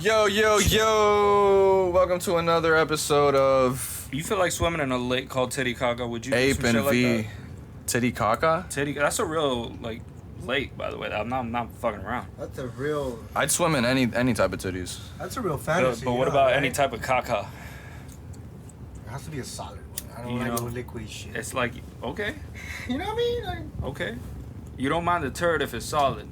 Yo, yo, yo! Welcome to another episode of You feel like swimming in a lake called Titicaca? Would you do Ape some and shit like V. that? Titicaca? That's a real lake, by the way. I'm not fucking around. That's a real. I'd swim in any type of titties. That's a real fantasy. But what about any type of caca? It has to be a solid one. I don't You like know, no liquid shit. It's like okay, You know what I mean? Like, okay. You don't mind the turd if it's solid.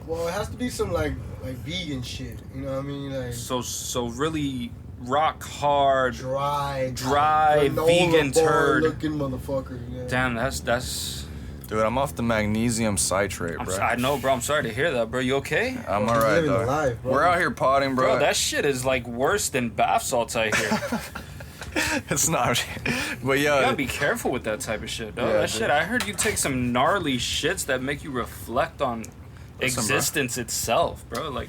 well, it has to be some like vegan shit. You know what I mean? Like So really rock hard. dry, granola vegan bar turd. looking motherfucker. Yeah. Damn, that's. Dude, I'm off the magnesium citrate, bro. I know, bro. I'm sorry to hear that, bro. You okay? I'm Bro, alright, living the though. life, bro. We're out here potting, bro. Bro, that shit is like worse than bath salts I hear. It's not. But You yo, gotta be careful with that type of shit, dog. Yeah, That dude. shit, I heard you take some gnarly shits that make you reflect on Listen, bro. existence itself, bro. Like,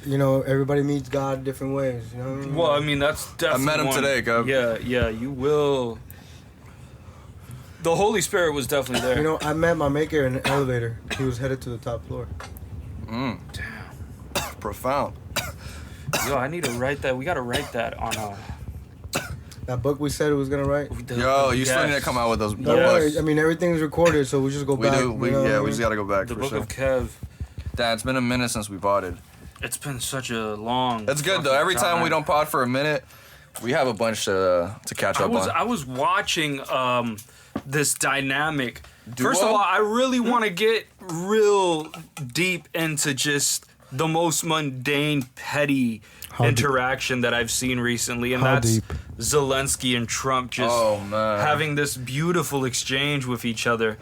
You know, everybody meets God different ways. You know what I mean? well, I mean, that's definitely met him one. today, Gov. Yeah, you will. The Holy Spirit was definitely there. You know, I met my maker in an elevator. He was headed to the top floor. Damn. profound. Yo, I need to write that. We gotta write that on That book we said it was gonna write. Yo, you still need to come out with those. Don't Yes. worry. I mean, everything's recorded, so we just go We back. do. you know what I We mean? just gotta go back The for Book sure. of Kev. Dad, it's been a minute since we potted. It's been such a long. It's good though. fucking Every time we don't pot for a minute, we have a bunch to catch up on. I was watching this dynamic. Duo? First of all, I really want to get real deep into just the most mundane, petty How interaction that I've seen recently, and How that's deep? Zelenskyy and Trump just Oh, man. having this beautiful exchange with each other.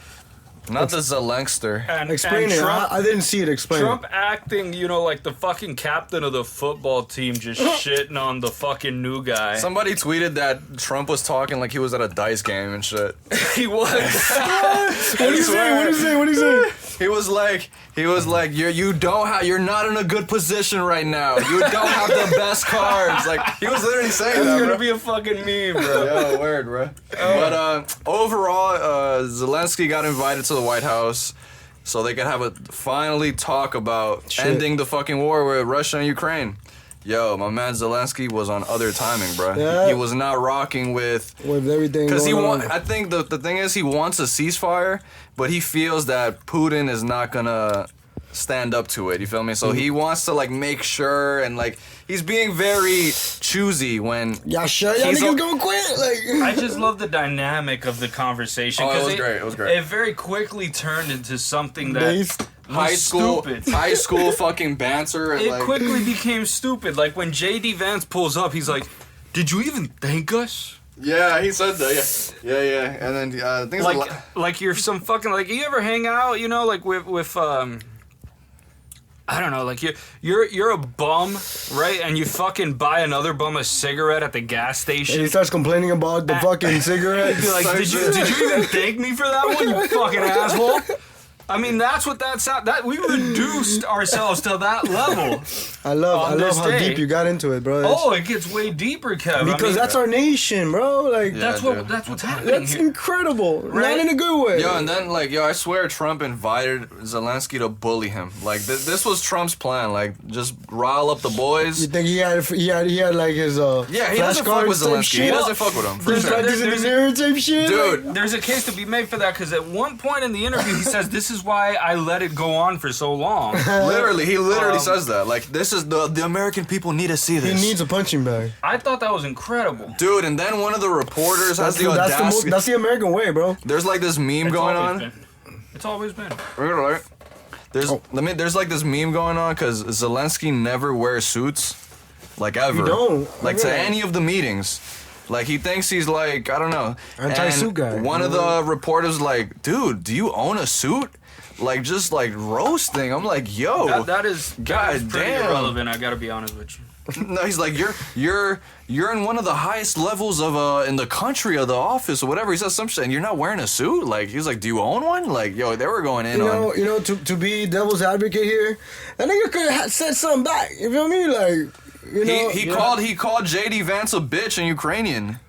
Not the Zelenskyy. And Explain and it. Trump, I didn't see it. Explain Trump it. acting, like the fucking captain of the football team, just shitting on the fucking new guy. Somebody tweeted that Trump was talking like he was at a dice game and shit. He was. What did he say? What did he say? What did he say? He was like, you're not in a good position right now. You don't have the best cards. Like he was literally saying It's that, gonna bro. be a fucking meme, bro. Yeah, word, bro. But overall, Zelenskyy got invited to the White House so they could finally talk about Shit. ending the fucking war with Russia and Ukraine. Yo, my man Zelenskyy was on other timing, bro. Yeah. He was not rocking with. With everything Because going on. I think the thing is he wants a ceasefire, but he feels that Putin is not gonna stand up to it. You feel me? So he wants to make sure and he's being very choosy when. Y'all sure y'all He's niggas o- gonna quit? I just love the dynamic of the conversation. Oh, it 'cause was great. It was great. It very quickly turned into something that Based. was High school, stupid. high school fucking banter. And It quickly became stupid. Like when JD Vance pulls up, he's like, "Did you even thank us?" Yeah, he said that. Yeah. And then things Like you're some fucking you ever hang out, with I don't know, you're a bum, right? And you fucking buy another bum a cigarette at the gas And he station. starts complaining about the fucking cigarette. Be like, did you even thank me for that one, you fucking asshole? I mean, that's what that we reduced ourselves to that level. I love this how day. deep you got into it, bro. Oh, it gets way deeper, Kev. Because that's our nation, bro. Like Yeah. dude. That's what's happening that's here. incredible. Right? Not in a good way. Yo, and then I swear Trump invited Zelenskyy to bully him. This was Trump's plan. Just rile up the boys. You think he had like his Yeah, he doesn't fuck with flashcards type Zelenskyy. He shit? doesn't fuck with him. For Just sure. practicing in the mirror type shit? Dude, There's a case to be made for that because at one point in the interview he says, "This is why I let it go on for so long." he literally says that. This is the American people need to see He this. needs a punching bag. I thought that was incredible. Dude, and then one of the reporters has the audacity. That's the American way, bro. There's this meme going on. It's always been. Right. There's Oh. there's this meme going on because Zelenskyy never wears suits, ever. He don't. To Okay. any of the meetings. He thinks he's I don't know. Anti-suit And guy. One of the reporters dude, do you own a suit? Just roasting. I'm like, yo. That is God pretty damn. irrelevant. I gotta be honest with you. No, he's like, you're in one of the highest levels of in the country of the office or whatever. He says some shit, and you're not wearing a suit. He's like, do you own one? Yo, they were going in on. You know, to be devil's advocate here, that nigga could have said something back. You feel me? He called JD Vance a bitch in Ukrainian.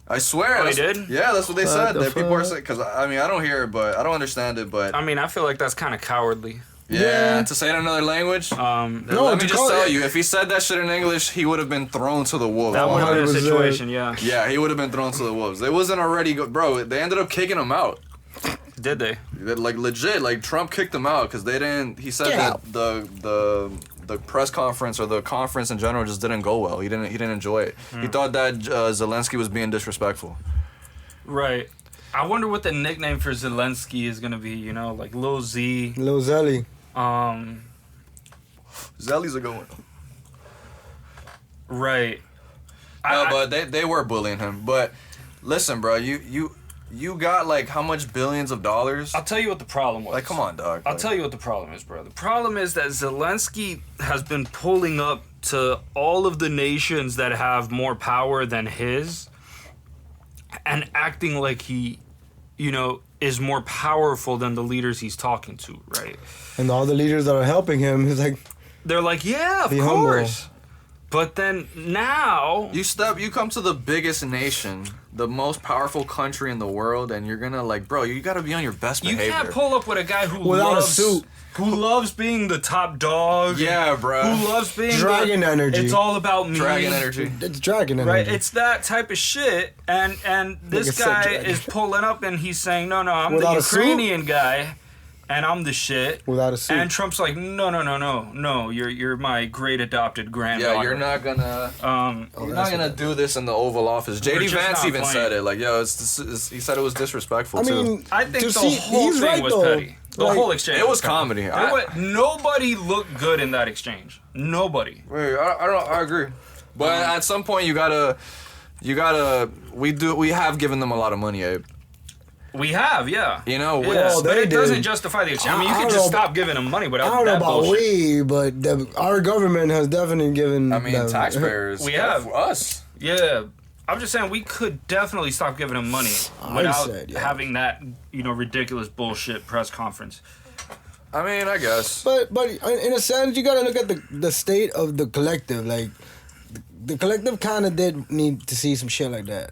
I swear. Oh, he did? Yeah, that's what they said. the That people are fuck? saying, because I don't hear it, but I don't understand it. But I mean, I feel like that's kind of cowardly. Yeah, to say it in another language. Let me just tell you, if he said that shit in English, he would have been thrown to the wolves. That would have been a situation, yeah. Yeah, he would have been thrown to the wolves. It wasn't already good, bro. They ended up kicking him out. Did they? Like legit, like Trump kicked him out because they didn't. He said that the press conference or the conference in general just didn't go well. He didn't enjoy it. He thought that Zelenskyy was being disrespectful. Right. I wonder what the nickname for Zelenskyy is gonna be. You know, like Lil Z. Lil Zelly. Zelly's a good one. Right. No, but they were bullying him. But listen, bro, you got like how much billions of dollars? I'll tell you what the problem was. Like, come on, dog. I'll tell you what the problem is, bro. The problem is that Zelenskyy has been pulling up to all of the nations that have more power than his and acting like he, you know, is more powerful than the leaders he's talking to, right? And all the leaders that are helping him, he's like, they're like, yeah, of course. But then now you come to the biggest nation, the most powerful country in the world, and you're gonna like, bro, you gotta be on your best behavior. You can't pull up with a guy who without a suit, who loves being the top dog. Yeah, bro. Who loves being dragon energy. It's all about me. Dragon energy. It's dragon energy. Right, it's that type of shit, and this guy is pulling up and he's saying, no, I'm without the Ukrainian guy, and I'm the shit. Without a suit. And Trump's like, no, you're my great adopted granddaughter. Yeah, you're not gonna do this in the Oval Office. JD Vance even said it. Like, yo, he said it was disrespectful too. I think the whole thing was petty. The whole exchange. It was comedy. Nobody looked good in that exchange. Nobody. Wait, I agree. But at some point, we have given them a lot of money, Abe. We have, yeah. You know, but it doesn't justify the exchange. I mean, you can just stop giving them money without I don't know about bullshit. but our government has definitely given. I mean, them, taxpayers. We have us. Yeah, I'm just saying we could definitely stop giving them money without having that, you know, ridiculous bullshit press conference. I mean, I guess. But in a sense, you gotta look at the state of the collective. Like, the collective kind of did need to see some shit like that.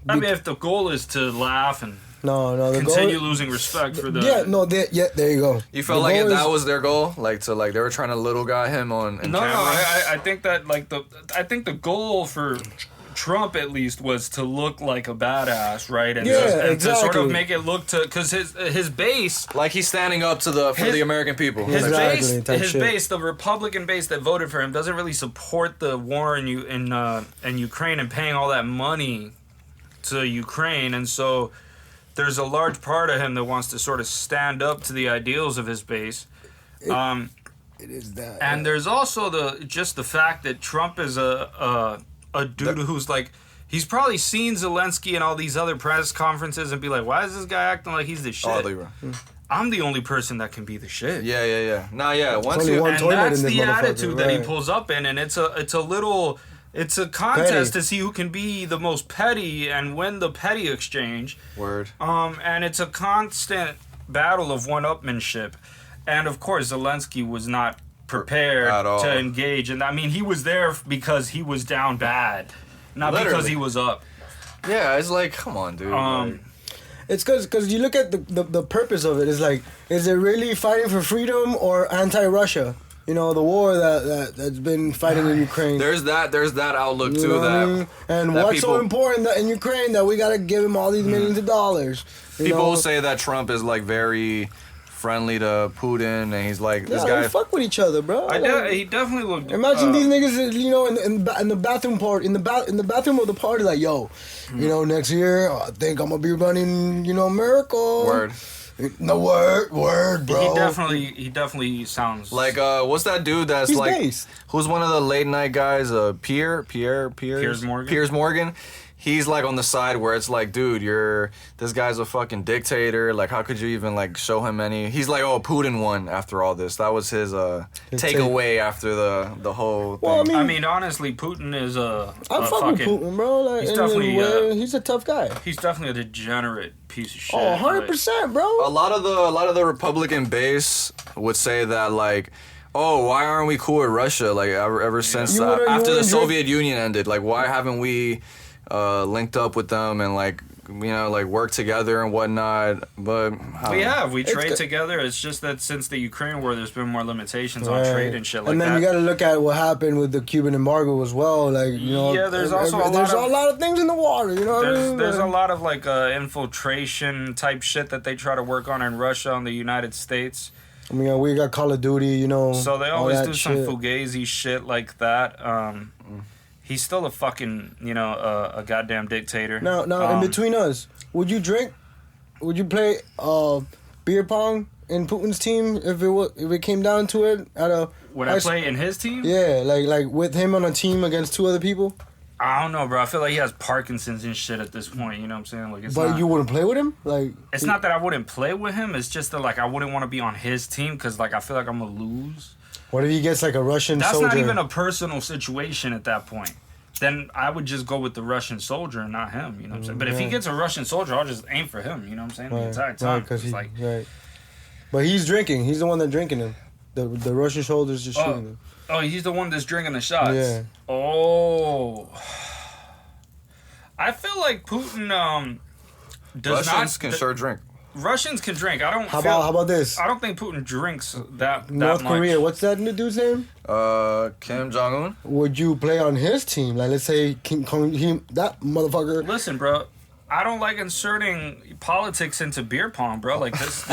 I mean, if the goal is to laugh and the continue goal, losing respect for the there you go. You felt like that was their goal, like they were trying to little guy him on. No, I think that I think the goal for Trump at least was to look like a badass, right? And, to sort of make it look because his base, like he's standing up to for the American people. His base, the Republican base that voted for him, doesn't really support the war in Ukraine and paying all that money to Ukraine, and so there's a large part of him that wants to sort of stand up to the ideals of his base. It is that. And there's also the fact that Trump is a dude who's like, he's probably seen Zelenskyy and all these other press conferences and be like, why is this guy acting like he's the shit? I'm the only person that can be the shit. Yeah. Nah, yeah. That's the attitude that he pulls up in, and it's a contest to see who can be the most petty and win the petty exchange. Word. And it's a constant battle of one-upmanship. And of course, Zelenskyy was not prepared to engage. And I mean, he was there because he was down bad, not because he was up. Yeah, it's like, come on, dude. It's because you look at the purpose of it. It's like, is it really fighting for freedom or anti-Russia? You know, the war that's been fighting in Ukraine. There's that outlook too. And what's so important in Ukraine that we gotta give him all these millions of dollars? People will say that Trump is like very friendly to Putin, and he's like this guy. They fuck with each other, bro. He definitely looked. Imagine these niggas, you know, in the bathroom part, in the bathroom of the party, like, yo, you know, next year I think I'm gonna be running, you know, Miracle. Word. No word, bro. He definitely sounds like what's that dude that's he's like based. Who's one of the late night guys? Piers Morgan. He's like on the side where it's like, dude, this guy's a fucking dictator. Like, how could you even like show him any? He's like, oh, Putin won after all this. That was his takeaway after the whole thing. Well, I mean, honestly, Putin is I'm fucking Putin, bro. Like, he's definitely he's a tough guy. He's definitely a degenerate piece of shit. Oh, 100%, bro. A lot of the Republican base would say that like, oh, why aren't we cool with Russia? Like ever since after the Soviet Union ended, like why haven't we linked up with them and like like work together and whatnot. But we trade together. It's just that since the Ukraine war, there's been more limitations on Right. trade and shit like And then that. you got to look at what happened with the Cuban embargo as well. Like, you know, Yeah, there's also a lot of things in the water. You know what I mean? There's a lot of like infiltration type shit that they try to work on in Russia on the United States. I mean, we got Call of Duty, you know. So they all always that do some shit. fugazi shit like that. He's still a fucking, a goddamn dictator. Now, in between us, would you drink? Would you play beer pong in Putin's team if it came down to it? Would I play in his team? Yeah, like with him on a team against two other people. I don't know, bro. I feel like he has Parkinson's and shit at this point. You know what I'm saying? Like, But you wouldn't play with him, like. It's not that I wouldn't play with him. It's just that like I wouldn't want to be on his team because like I feel like I'm gonna lose. What if he gets like a Russian That's soldier? not even a personal situation at that point. Then I would just go with the Russian soldier and not him. You know what I'm saying? But if he gets a Russian soldier, I'll just aim for him. You know what I'm saying? The entire time. Right, right. But he's drinking. He's the one that's drinking him. The Russian soldier's just shooting him. Oh, he's the one that's drinking the shots. Yeah. Oh. I feel like Putin does Russians not. can sure drink. Russians can drink. I don't. How about this? I don't think Putin drinks that North much. Korea. What's that new dude's name? Kim Jong Un. Would you play on his team? Like, let's say that motherfucker. Listen, bro. I don't like inserting politics into beer pong, bro. Like this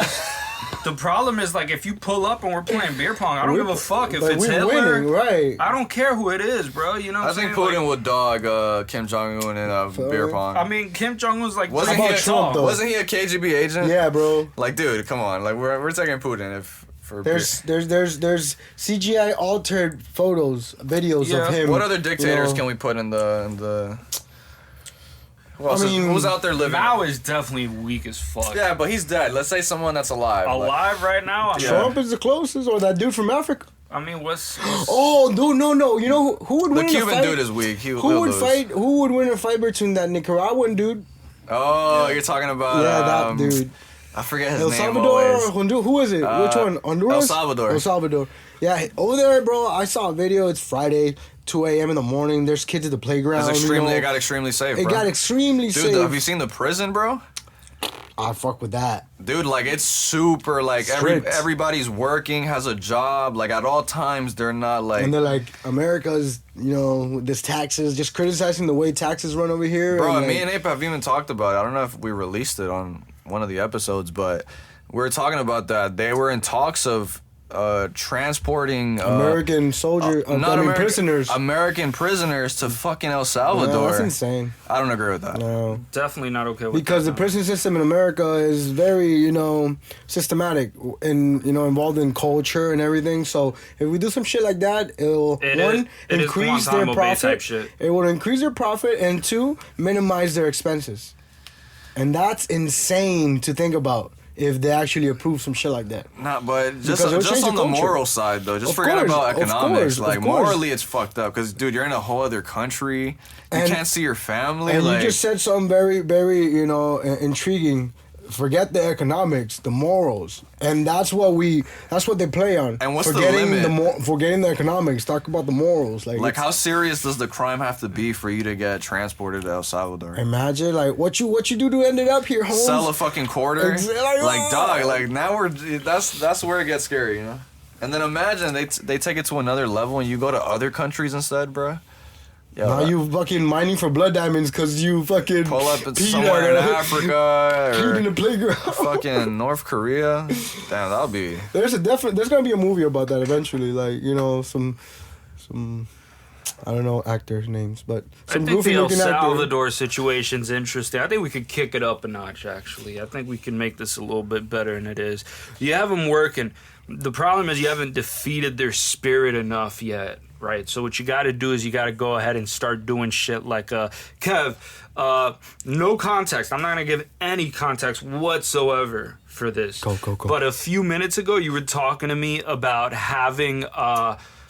the problem is like if you pull up and we're playing beer pong, I don't give a fuck if like, it's we're Hitler. winning, right? I don't care who it is, bro. You know what I I'm think saying? Putin would dog Kim Jong Un in beer pong. I mean, Kim Jong Un's like wasn't How he about a, Trump, though? wasn't he a KGB agent? Yeah, bro. Like, dude, come on. Like, we're taking Putin for There's CGI altered photos, videos Yeah. of him. What other dictators can we put in the? Who else who's out there living? Mao is definitely weak as fuck. Yeah, but he's dead. Let's say someone that's alive. Alive right now? Trump is the closest, or that dude from Africa. I mean, what's Oh no! You know who would The win in a Cuban fight? dude is weak. He'll Who would lose. fight? Who would win a fight between that Nicaraguan dude? Oh, you're talking about that dude. I forget his El name Salvador always. or Honduras? Who is it? Which one? Honduras? El Salvador. El Salvador. Yeah, over there, bro. I saw a video. It's Friday, 2 a.m. in the morning. There's kids at the playground. It got extremely safe, bro. It got extremely Dude, safe. have you seen the prison, bro? I fuck with that. Dude, like it's super like Strict. everybody's working, has a job, like at all times they're not like And they're like, America's, this taxes, just criticizing the way taxes run over here. Bro, and me and Ape have even talked about it. I don't know if we released it on one of the episodes, but we were talking about that. They were in talks of transporting American prisoners. American prisoners to fucking El Salvador. No, that's insane. I don't agree with that. No. definitely not okay with Because that, the prison system in America is very, systematic and, involved in culture and everything. So if we do some shit like that, It is increase their Guantanamo Bay type profit. shit. It will increase their profit, and two, minimize their expenses. And that's insane to think about if they actually approve some shit like that. Nah, but Because it'll just change on the the culture. moral side though, just Of forget course, about of economics. course, Like of course. morally, it's fucked up because dude, you're in a whole other country. You And- can't see your family. And like you just said something very, very, intriguing. Forget the economics, the morals, and that's what they play on. And what's the forgetting limit? Forgetting the economics. Talk about the morals. Like Like, how serious does the crime have to be for you to get transported to El Salvador? imagine what you do to end it up here, Holmes. Sell a fucking quarter? Exactly. Like, dog, like, now that's where it gets scary, you know? And then imagine they take it to another level and you go to other countries instead, bro. Yo, Now you fucking mining for blood diamonds because you fucking pull up peed somewhere in at- Africa peed in or the playground. fucking North Korea. Damn, that'll be... There's gonna be a movie about that eventually. Like some I don't know actors' names, but some I think goofy the El looking actor. Salvador situation's interesting. I think we could kick it up a notch, actually. I think we can make this a little bit better than it is. You have them working. The problem is you haven't defeated their spirit enough yet, right? So what you got to do is you got to go ahead and start doing shit like, Kev, no context. I'm not going to give any context whatsoever for this. Go. But a few minutes ago, you were talking to me about having,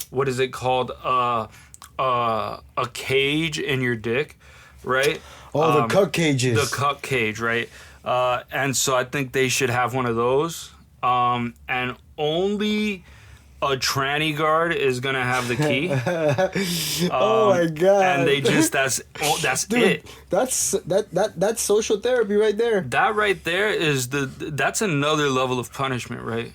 what is it called? A cage in your dick, right? Oh, the cuck cages. The cuck cage, right? And so I think they should have one of those. And only a tranny guard is gonna have the key. Oh my god! And they just that's Dude, it. That's social therapy right there. That right there is that's another level of punishment, right?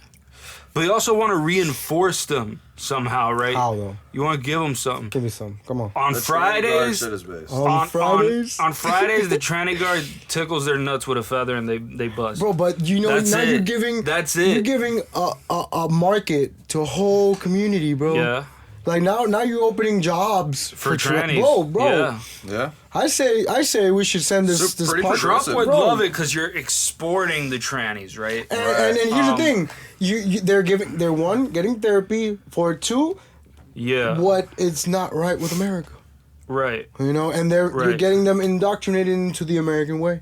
But you also want to reinforce them somehow, right? How though? You want to give them something. Give me some. Come on. On Fridays, On Fridays? on Fridays, the tranny guard tickles their nuts with a feather and they buzz. Bro, but you know That's now it. you're giving. That's it. You're giving a market to a whole community, bro. Yeah. Like now you're opening jobs For trannies. Bro. Yeah. Yeah. I say we should send this Pretty podcast. Trump would Bro. love it because you're exporting the trannies, right? And here's the thing, they're getting therapy. For two, Yeah. what it's not right with America, Right. you know, and you're Right. getting them indoctrinated into the American way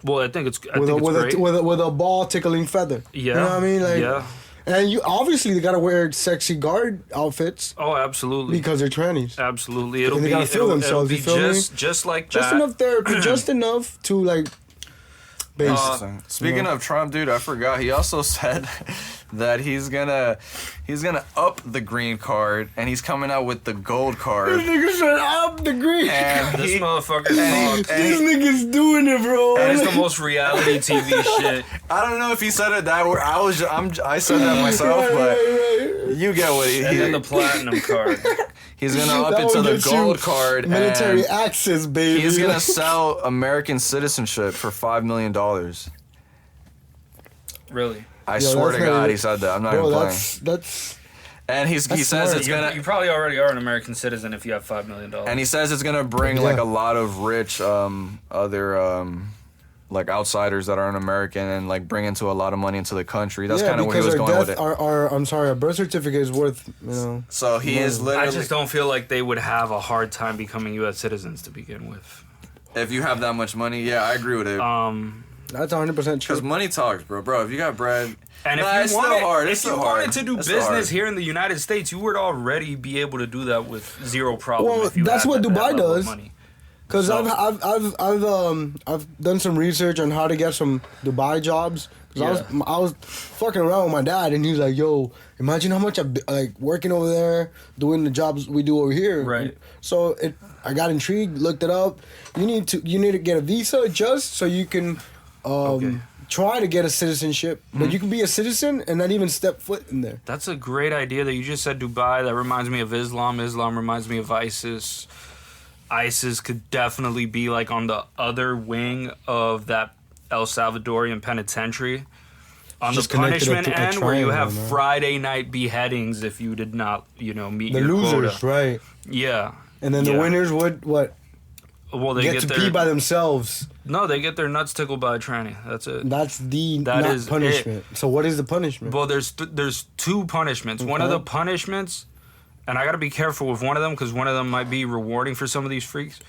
Well, I think it's with great. a ball tickling feather. Yeah. You know what I mean? Like, yeah. and you obviously they gotta wear sexy guard outfits Oh, absolutely. because they're trannies. Absolutely. And they gotta feel themselves, It'll you feel me? just like Just that. enough therapy, just enough to like base. Speaking of Trump, dude, I forgot. He also said that he's gonna up the green card and he's coming out with the gold card. This nigga said up the green. And This he- motherfucker's and fucked. This nigga's doing it, bro. That is the most reality TV shit. I don't know if he said it that way. I said that myself, but you get what And then the he platinum card. he's gonna up That it to will the get you gold card Military and access, baby. he's gonna sell American citizenship for $5 million. Really. I Yo, swear that's to not God, even- he said that. I'm not Bro, even playing. that's And he that's says smart. it's gonna You probably already are an American citizen if you have $5 million. and he says it's gonna bring Yeah. like a lot of rich other like outsiders that aren't American and like bring into a lot of money into the country. That's kind of where he was going with it. Our birth certificate is worth, you know. So he is I literally. just don't feel like they would have a hard time becoming U.S. citizens to begin with. If you have that much money, yeah, I agree with it. That's 100% Because true. money talks, bro. Bro, if you got bread, And nah, if it's you still wanted, hard. It's if still you hard. wanted to do It's still business hard. here in the United States, you would already be able to do that with zero problem. Well, if you that's had what that Dubai level of does. money. Because So- I've done some research on how to get some Dubai jobs. Cause Yeah. I was fucking around with my dad, and he was like, "Yo, imagine how much I'm like working over there, doing the jobs we do over here." Right. So I got intrigued, looked it up. You need to get a visa just so you can try to get a citizenship, but you can be a citizen and not even step foot in there. That's a great idea that you just said Dubai. That reminds me of Islam. Islam reminds me of ISIS. ISIS could definitely be like on the other wing of that El Salvadorian penitentiary. On Just the connected punishment to a end, where you triangle, have man. Friday night beheadings if you did not, meet The your losers, quota. right? Yeah. And then the Yeah. winners would what? Well, they Get get to their pee by themselves. no, they get their nuts tickled by a tranny. That's it. That's the That not is punishment. So what is the punishment? Well, there's two punishments. One of Okay. the punishments, and I got to be careful with one of them because one of them might be rewarding for some of these freaks.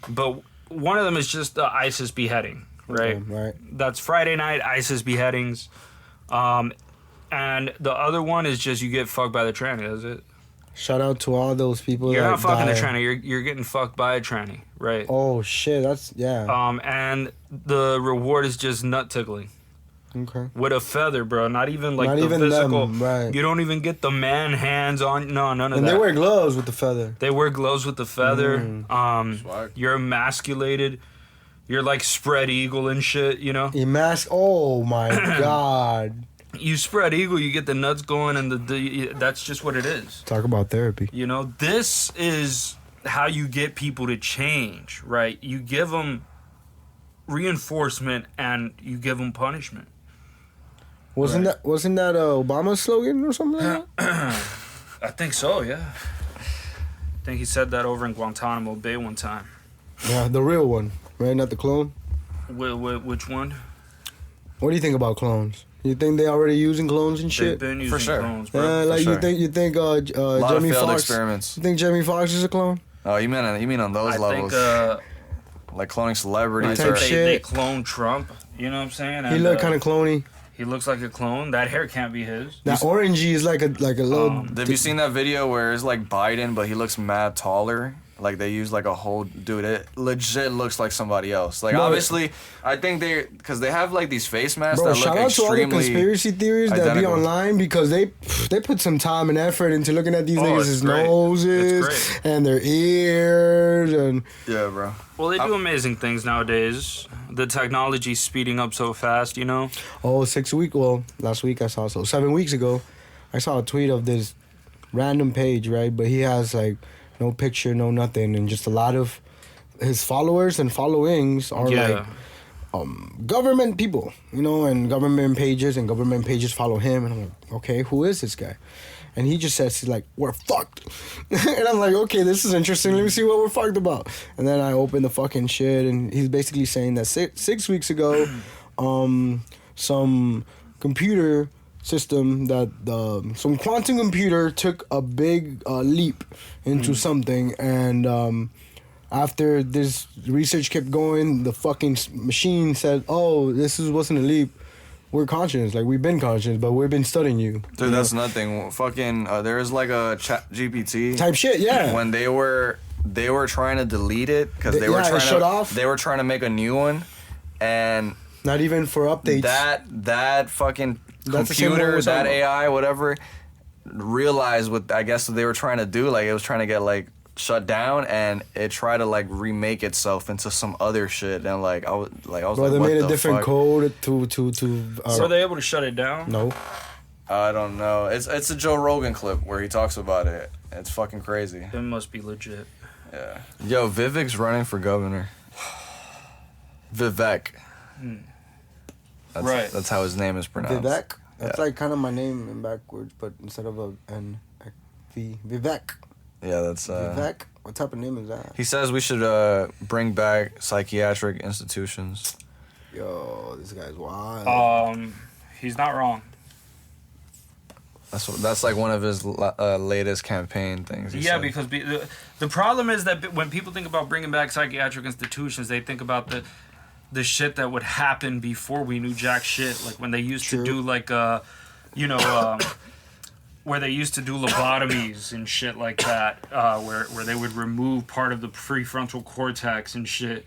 But one of them is just the ISIS beheading, right? Okay, right. That's Friday night ISIS beheadings, and the other one is just you get fucked by the tranny. That's it. Shout out to all those people. You're that not fucking die. the tranny. You're getting fucked by a tranny, right? Oh shit! That's yeah. And the reward is just nut tickling. Okay. With a feather, bro. Not even like Not the even physical. them, right. You don't even get the man hands on. No, none of And that. they wear gloves with the feather. They wear gloves with the feather. Swag. You're emasculated. You're like spread eagle and shit, A mask. Oh my god. You spread eagle, you get the nuts going, and that's just what it is. Talk about therapy. This is how you get people to change, right? You give them reinforcement and you give them punishment. Wasn't that Obama's slogan or something like that? I think so, yeah. I think he said that over in Guantanamo Bay one time. Yeah, the real one, right? Not the clone. Which one? What do you think about clones? You think they already using clones and They've shit? been using sure. clones, bro. Like sure. you think a lot of Jamie failed Foxx? experiments. You think Jamie Foxx is a clone? Oh, you mean on those I levels, think like cloning I celebrities Type think or shit. they cloned Trump. You know what I'm saying? He And, look kind of cloney. He looks like a clone. That hair can't be his. That orangey is like a little. Have you seen that video where it's like Biden, but he looks mad taller? Like they use like a whole dude. It legit looks like somebody else. Like No, obviously, I think because they have like these face masks Bro, that shout look out to all the extremely conspiracy theories that be identical. online because they put some time and effort into looking at these Oh, niggas' it's great. noses It's great. and their ears and Yeah, bro. Well, they do amazing things nowadays. The technology's speeding up so fast, you know? last week I saw 7 weeks ago I saw a tweet of this random page, right? But he has like no picture, no nothing, and just a lot of his followers and followings are like government people, you know, and government pages follow him, and I'm like, okay, who is this guy? And he just says, he's like, we're fucked. And I'm like, okay, this is interesting. Let me see what we're fucked about. And then I open the fucking shit, and he's basically saying that 6 weeks ago, some computer system some quantum computer took a big leap into something, and after this research kept going, the fucking machine said, oh, wasn't a leap. We're conscious, like we've been conscious, but we've been studying you. Dude, that's nothing. Fucking, there was like a chat GPT Type shit, yeah. when they were trying to delete it because they Yeah, it shut off. They were trying to make a new one, and Not even for updates. that fucking That's the same one computer, we're that talking AI, whatever, realized what I guess they were trying to do. Like it was trying to get like shut down, and it tried to like remake itself into some other shit. And like I was Bro, like, they what made a the different fuck? code to So are they able to shut it down? no. I don't know. It's a Joe Rogan clip where he talks about it. It's fucking crazy. It must be legit. Yeah. Yo, Vivek's running for governor. Vivek. Right. That's how his name is pronounced. Vivek? That's Yeah. like kind of my name in backwards, but instead of a N, V. Vivek. Yeah, that's Vivek? What type of name is that? He says we should bring back psychiatric institutions. Yo, this guy's wild. He's not wrong. That's like one of his latest campaign things. he Yeah, said. because the problem is that when people think about bringing back psychiatric institutions, they think about the shit that would happen before we knew jack shit. Like when they used to do like where they used to do lobotomies and shit like that, where they would remove part of the prefrontal cortex and shit,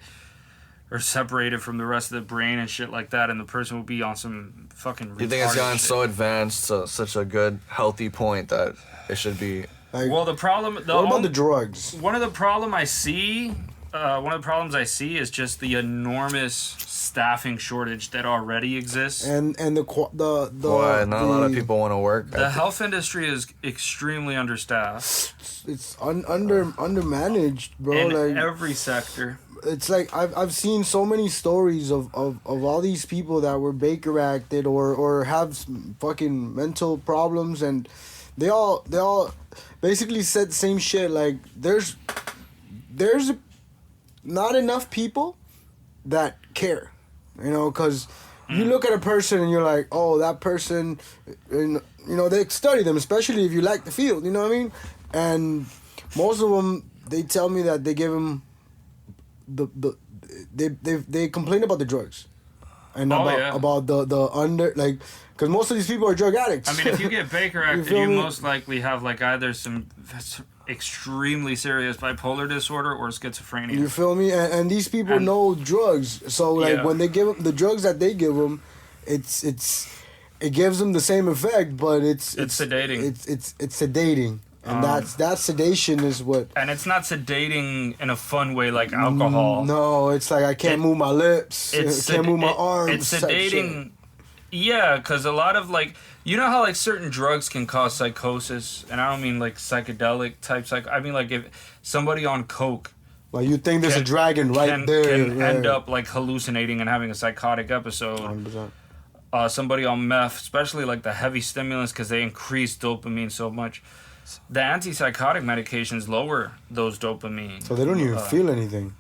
or separate it from the rest of the brain and shit like that, and the person would be on some fucking retarded You think it's gotten shit. so advanced to such a good, healthy point that it should be. Like, Well, the problem... what about the drugs? One of the problems I see is just the enormous staffing shortage that already exists. And the Why not a lot of people want to work? The health industry is extremely understaffed It's undermanaged, bro. in Like every sector. it's like I've seen so many stories of all these people that were Baker acted or have fucking mental problems, and they all basically said the same shit. Like there's not enough people that care, you know, because you look at a person and you're like, oh, that person, and you know, they study them, especially if you like the field, you know what I mean? And most of them, they tell me that they give them they complain about the drugs and about the under, like, because most of these people are drug addicts. I mean, if you get Baker acted, feel you me? most likely have like either some extremely serious bipolar disorder or schizophrenia. You feel me? And these people know drugs, so like Yeah. when they give them the drugs that they give them, it gives them the same effect, but it's sedating. It's sedating, and that sedation is what. And it's not sedating in a fun way like alcohol. No, it's like I can't move my lips, I can't move my arms. It's type shit. sedating. Yeah, because a lot of like, you know how like certain drugs can cause psychosis, and I don't mean like psychedelic type I mean like if somebody on coke Like you think there's a dragon right there. can right. end up like hallucinating and having a psychotic episode. 100%. Somebody on meth, especially like the heavy stimulants, because they increase dopamine so much. The antipsychotic medications lower those dopamine. So they don't even feel anything.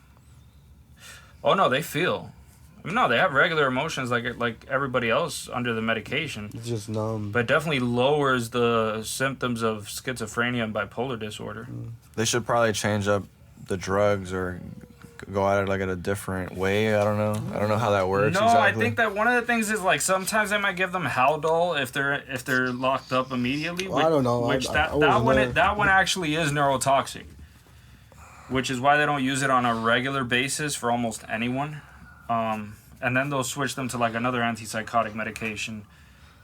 Oh no, they feel. No, they have regular emotions like everybody else under the medication. It's just numb. But it definitely lowers the symptoms of schizophrenia and bipolar disorder. They should probably change up the drugs or go at it like in a different way. I don't know how that works. No, exactly. I think that one of the things is like sometimes they might give them Haldol if they're locked up immediately. Well, I don't know. Which I that wasn't there. one actually is neurotoxic. which is why they don't use it on a regular basis for almost anyone. And then they'll switch them to like another antipsychotic medication,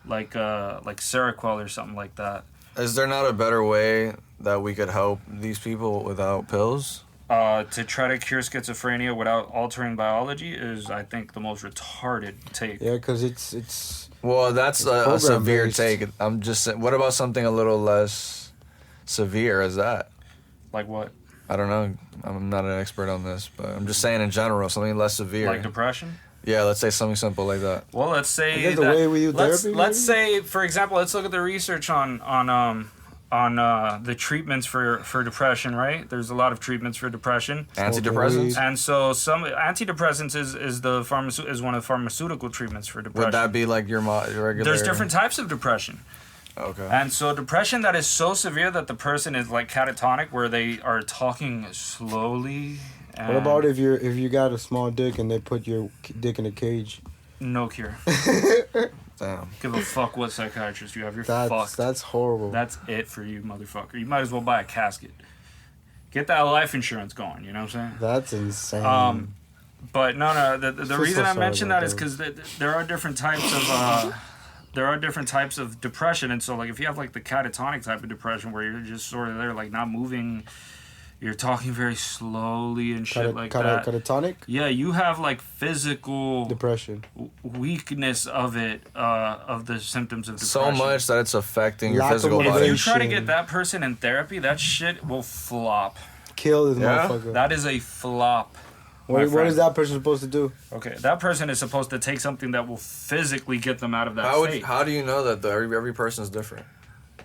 like Seroquel or something like that. Is there not a better way that we could help these people without pills? To try to cure schizophrenia without altering biology is, I think, the most retarded take. Yeah, because it's. Well, that's a severe program-based. take. I'm just saying, what about something a little less severe as that? Like what? I don't know. I'm not an expert on this, but I'm just saying in general, something less severe. Like depression? Yeah, let's say something simple like that. Well, let's say I guess the way we use let's therapy, say, for example, let's look at the research on the treatments for depression. Right? There's a lot of treatments for depression, Antidepressants? and so some antidepressants is one of the pharmaceutical treatments for depression. Would that be like your regular? There's different types of depression. Okay. And so depression that is so severe that the person is like catatonic, where they are talking slowly. And What about if you got a small dick and they put your dick in a cage? no cure? Damn. Give a fuck what psychiatrist you have. You're fucked. That's horrible. That's it for you, motherfucker. You might as well buy a casket. Get that life insurance going. You know what I'm saying? That's insane. But no. The So reason I sorry mention about that is because there are different types of depression, and so like if you have like the catatonic type of depression where you're just sort of there like not moving, you're talking very slowly and shit like that. Catatonic Yeah, you have like physical depression. weakness of it, of the symptoms of So depression. much that it's affecting your Lack of physical If body. you try to motivation. get that person in therapy, that shit will flop. Kill this Yeah? motherfucker. That is a flop. my What friend. is that person supposed to do? Okay, that person is supposed to take something that will physically get them out of that state. How do you know that every person is different?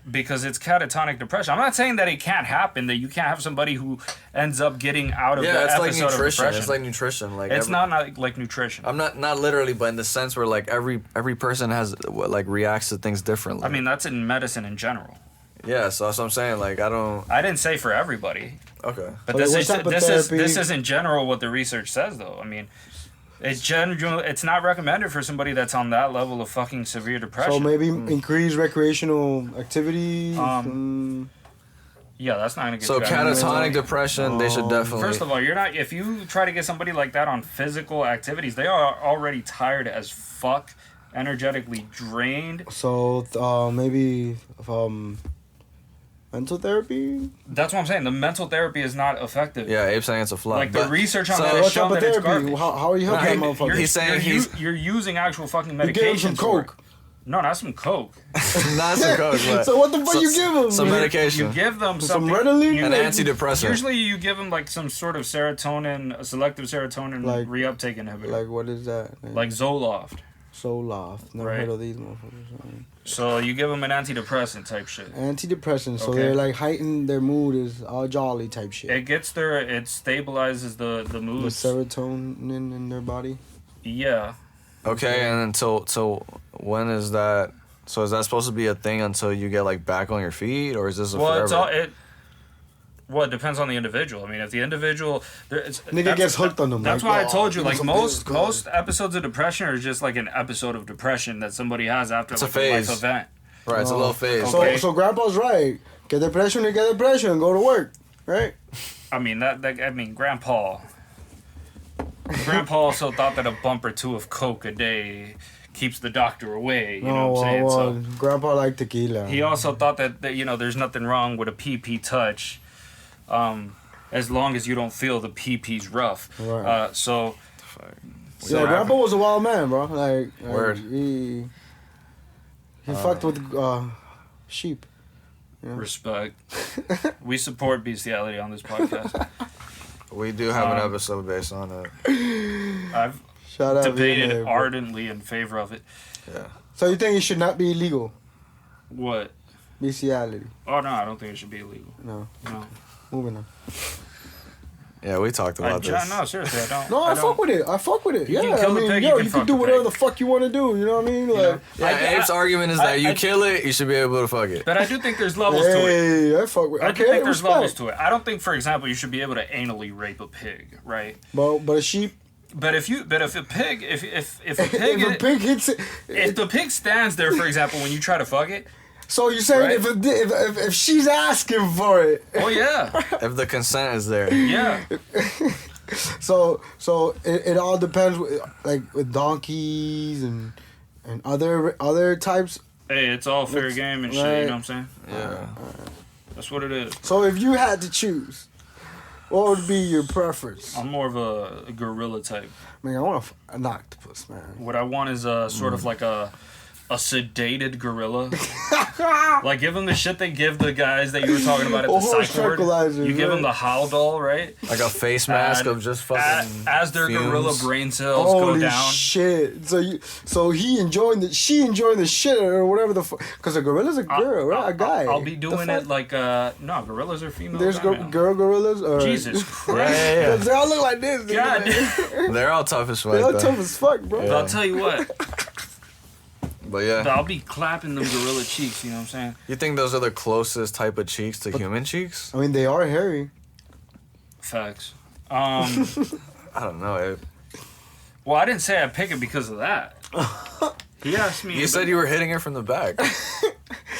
Because it's catatonic depression. I'm not saying that it can't happen, that you can't have somebody who ends up getting out of Yeah, that it's like episode of nutrition. depression. It's like nutrition. Like It's not like nutrition. I'm not literally, but in the sense where like every person has like reacts to things differently. I mean, that's in medicine in general. yeah. So that's what I'm saying. Like I didn't say for everybody. Okay. But So this what is type of this therapy- is in general what the research says, though. I mean, it's not recommended for somebody that's on that level of fucking severe depression. So maybe increase recreational activities. Yeah, that's not gonna get So you out of it. catatonic depression, they should definitely. First of all, you're not. If you try to get somebody like that on physical activities, they are already tired as fuck, energetically drained. So maybe mental therapy. That's what I'm saying. The mental therapy is not effective. Yeah, Abe's saying it's a flop. Like the but- research on so- that is What type shown of that it's therapy? garbage. How are you helping that motherfucker? He's saying you're using actual fucking You medication. give him some coke. No, not some coke. Not some coke, but So what the fuck you give him? some man? medication. You give them Some something. Ritalin? An antidepressant. Usually, you give them like some sort of serotonin, a selective serotonin Like- reuptake inhibitor, Like what is that? like Zoloft. Zoloft. Never Right. heard of these motherfuckers. So you give them an antidepressant type shit. Antidepressants, so Okay. they're like heightened. Their mood is all jolly type shit. It gets their, it stabilizes the The moods. serotonin in their body. Yeah. Okay, and then so when is that? So is that supposed to be a thing until you get like back on your feet, or is this a Well, forever? it's all it. Well, it depends on the individual. I mean, if the individual, Nigga gets hooked on them. That's like, why I "Oh, told you, give me like some most pills, most episodes of depression are just like an episode of depression that somebody has after It's a like a life phase. event. Right, it's a little phase. So Okay. so grandpa's right. Get depression, go to work, right? I mean Grandpa also thought that a bump or two of coke a day keps the doctor away. You know what I'm saying? well, So grandpa liked tequila. he also thought that there's nothing wrong with a PP touch, as long as you don't feel the PP's rough. Right. So Yeah, grandpa was a wild man, bro. Like Word. He fucked with sheep. respect. We support bestiality on this podcast. We do have an episode based on it. I've Shout out debated V N APE, bro. ardently in favor of it. Yeah. So you think it should not be illegal? What? Bestiality. Oh no, I don't think it should be illegal. No. No. Moving on. Yeah, we talked about this. No, seriously, I don't. No, I don't. fuck with it. I fuck with it. You Yeah, can kill I the mean, pig, yo, you can you fuck can do the whatever pig. the fuck you want to do. You know what I mean? Like, Yeah, Abe's argument is that you kill it, you should be able to fuck it. But I do think there's levels to it. hey, I fuck with. I do Okay, think there's respect. levels to it. I don't think, for example, you should be able to anally rape a pig, right? But a sheep. But if a pig, if a pig, If a pig hits it, if the pig stands there, for example, when you try to fuck it, So you're saying Right? if she's asking for it, Oh yeah, If the consent is there. yeah. so it all depends, like with donkeys and other types. Hey, it's all fair game and shit. Right. You know what I'm saying? Yeah. That's what it is. So if you had to choose, what would be your preference? I'm more of a gorilla type. Man, I want an octopus, man. What I want is sort of like a sedated gorilla. Like, give them the shit they give the guys that you were talking about at the Horse psych ward. tranquilizers, You give them right. the Haldol, right? Like a face mask of just fucking. As their fumes. gorilla brain cells go Holy down. shit! So she enjoying the shit or whatever the fuck. Because a gorilla's a girl, right? A guy. I'll be The doing fuck? it like no, gorillas are female. There's female. girl gorillas. Or Jesus Yeah, Christ. yeah, yeah. They all look like this. Dude, God man. damn. They're all tough as fuck. They all though. tough as fuck, bro. But I'll tell you what, But yeah, I'll be clapping them gorilla cheeks, you know what I'm saying? you think those are the closest type of cheeks to human cheeks? I mean, they are hairy. Facts. I don't know. Well, I didn't say I'd pick it because of that. He asked me. You said you were hitting her from the back.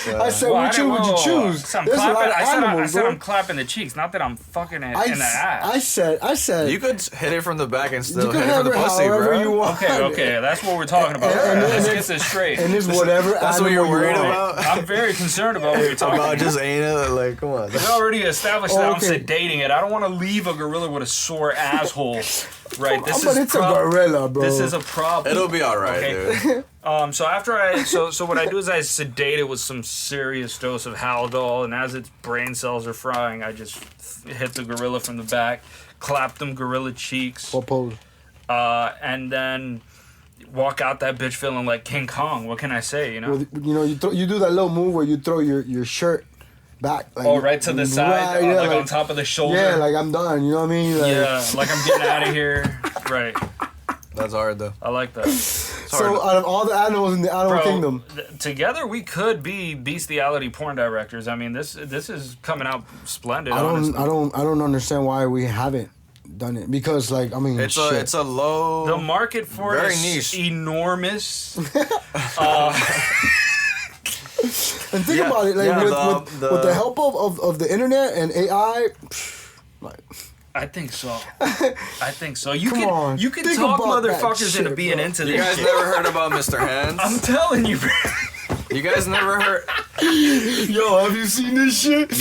I said, which one would you choose? So I'm There's a lot clapping, of I animals, said bro. I'm clapping the cheeks, not that I'm fucking it in the ass. I said. You could hit it from the back and still You can hit it have from the it pussy, however bro. you want. Okay, that's what we're talking about. And- and- Let's and- get this straight. And it's whatever That's what animal you're you worried want. about? I'm very concerned about what you're talking About about. just anal, like, come on. We already established that Okay. I'm sedating it. I don't want to leave a gorilla with a sore asshole. Right, this But is it's a gorilla, bro. This is a problem. It'll be alright, Okay. dude. So after so what I do is I sedate it with some serious dose of Haldol, and as its brain cells are frying, I just hit the gorilla from the back, clap them gorilla cheeks, What pose? and then walk out that bitch feeling like King Kong. What can I say? You know? Well, you know, you do that little move where you throw your shirt back. Like, Oh, right to the side, yeah, like on top of the shoulder. Yeah, like I'm done. You know what I mean? Like, yeah, like I'm getting out of here. Right. That's hard, though. I like that. So out of all the animals in the animal kingdom, Together we could be bestiality porn directors. I mean, this is coming out splendid. I honestly. don't understand why we haven't done it, because like I mean It's shit. a low. The market for Very it is niche. enormous. And think Yeah, about it, like yeah, with the help of the internet and AI, like I think so. I think so. You Come can on, you can think talk about that motherfuckers into shit, being bro. into You this guys shit. never heard about Mr. Hands? I'm telling you, bro. You guys never heard. yo, have you seen this shit?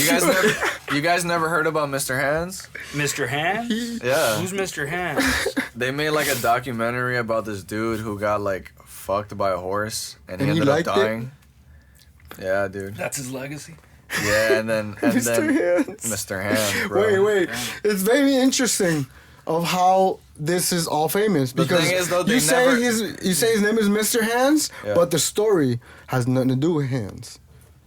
You guys never heard about Mr. Hands? Mr. Hands? Yeah. Who's Mr. Hands? They made like a documentary about this dude who got like fucked by a horse and he And he ended up liked it? dying. Yeah, dude. That's his legacy. Yeah, and then Mr. Hands. Mr. Hands, bro. Wait. It's very interesting of how this is all famous, The because thing is, though, they you say never- his name is Mr. Hands, Yeah. but the story has nothing to do with hands.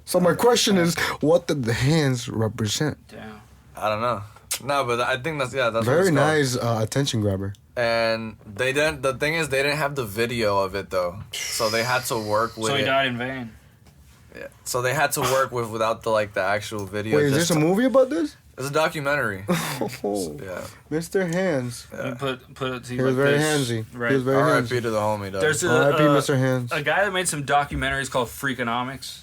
So my question is, what did the hands represent? Damn. I don't know. No, but I think that's what Very it's called. nice attention grabber. And they didn't. The thing is, they didn't have the video of it though, so they had to work with So he it. died in vain. Yeah. So they had to work without the actual video. Wait, is just this a movie about this? It's a documentary. Oh, Yeah. Mr. Hands. You put it to He you was like very this. handsy. Right. He was very R.I.P. handsy. to the homie, though. There's R.I.P. Mr. Hands. a guy that made some documentaries called Freakonomics,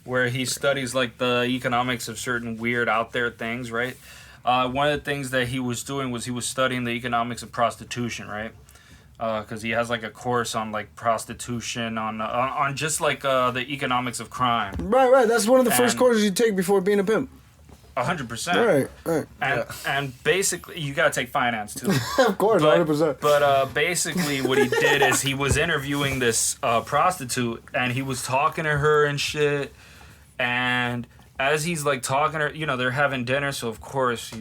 where he studies like the economics of certain weird out there things, right? One of the things that he was doing was he was studying the economics of prostitution, right? Because he has like a course on like prostitution, on just like the economics of crime. Right. That's one of the first And- courses you take before being a pimp. 100%. Right. And basically, you gotta take finance too. Of course, 100%. But basically, what he did is he was interviewing this prostitute, and he was talking to her and shit. And as he's like talking to her, you know, they're having dinner, so of course,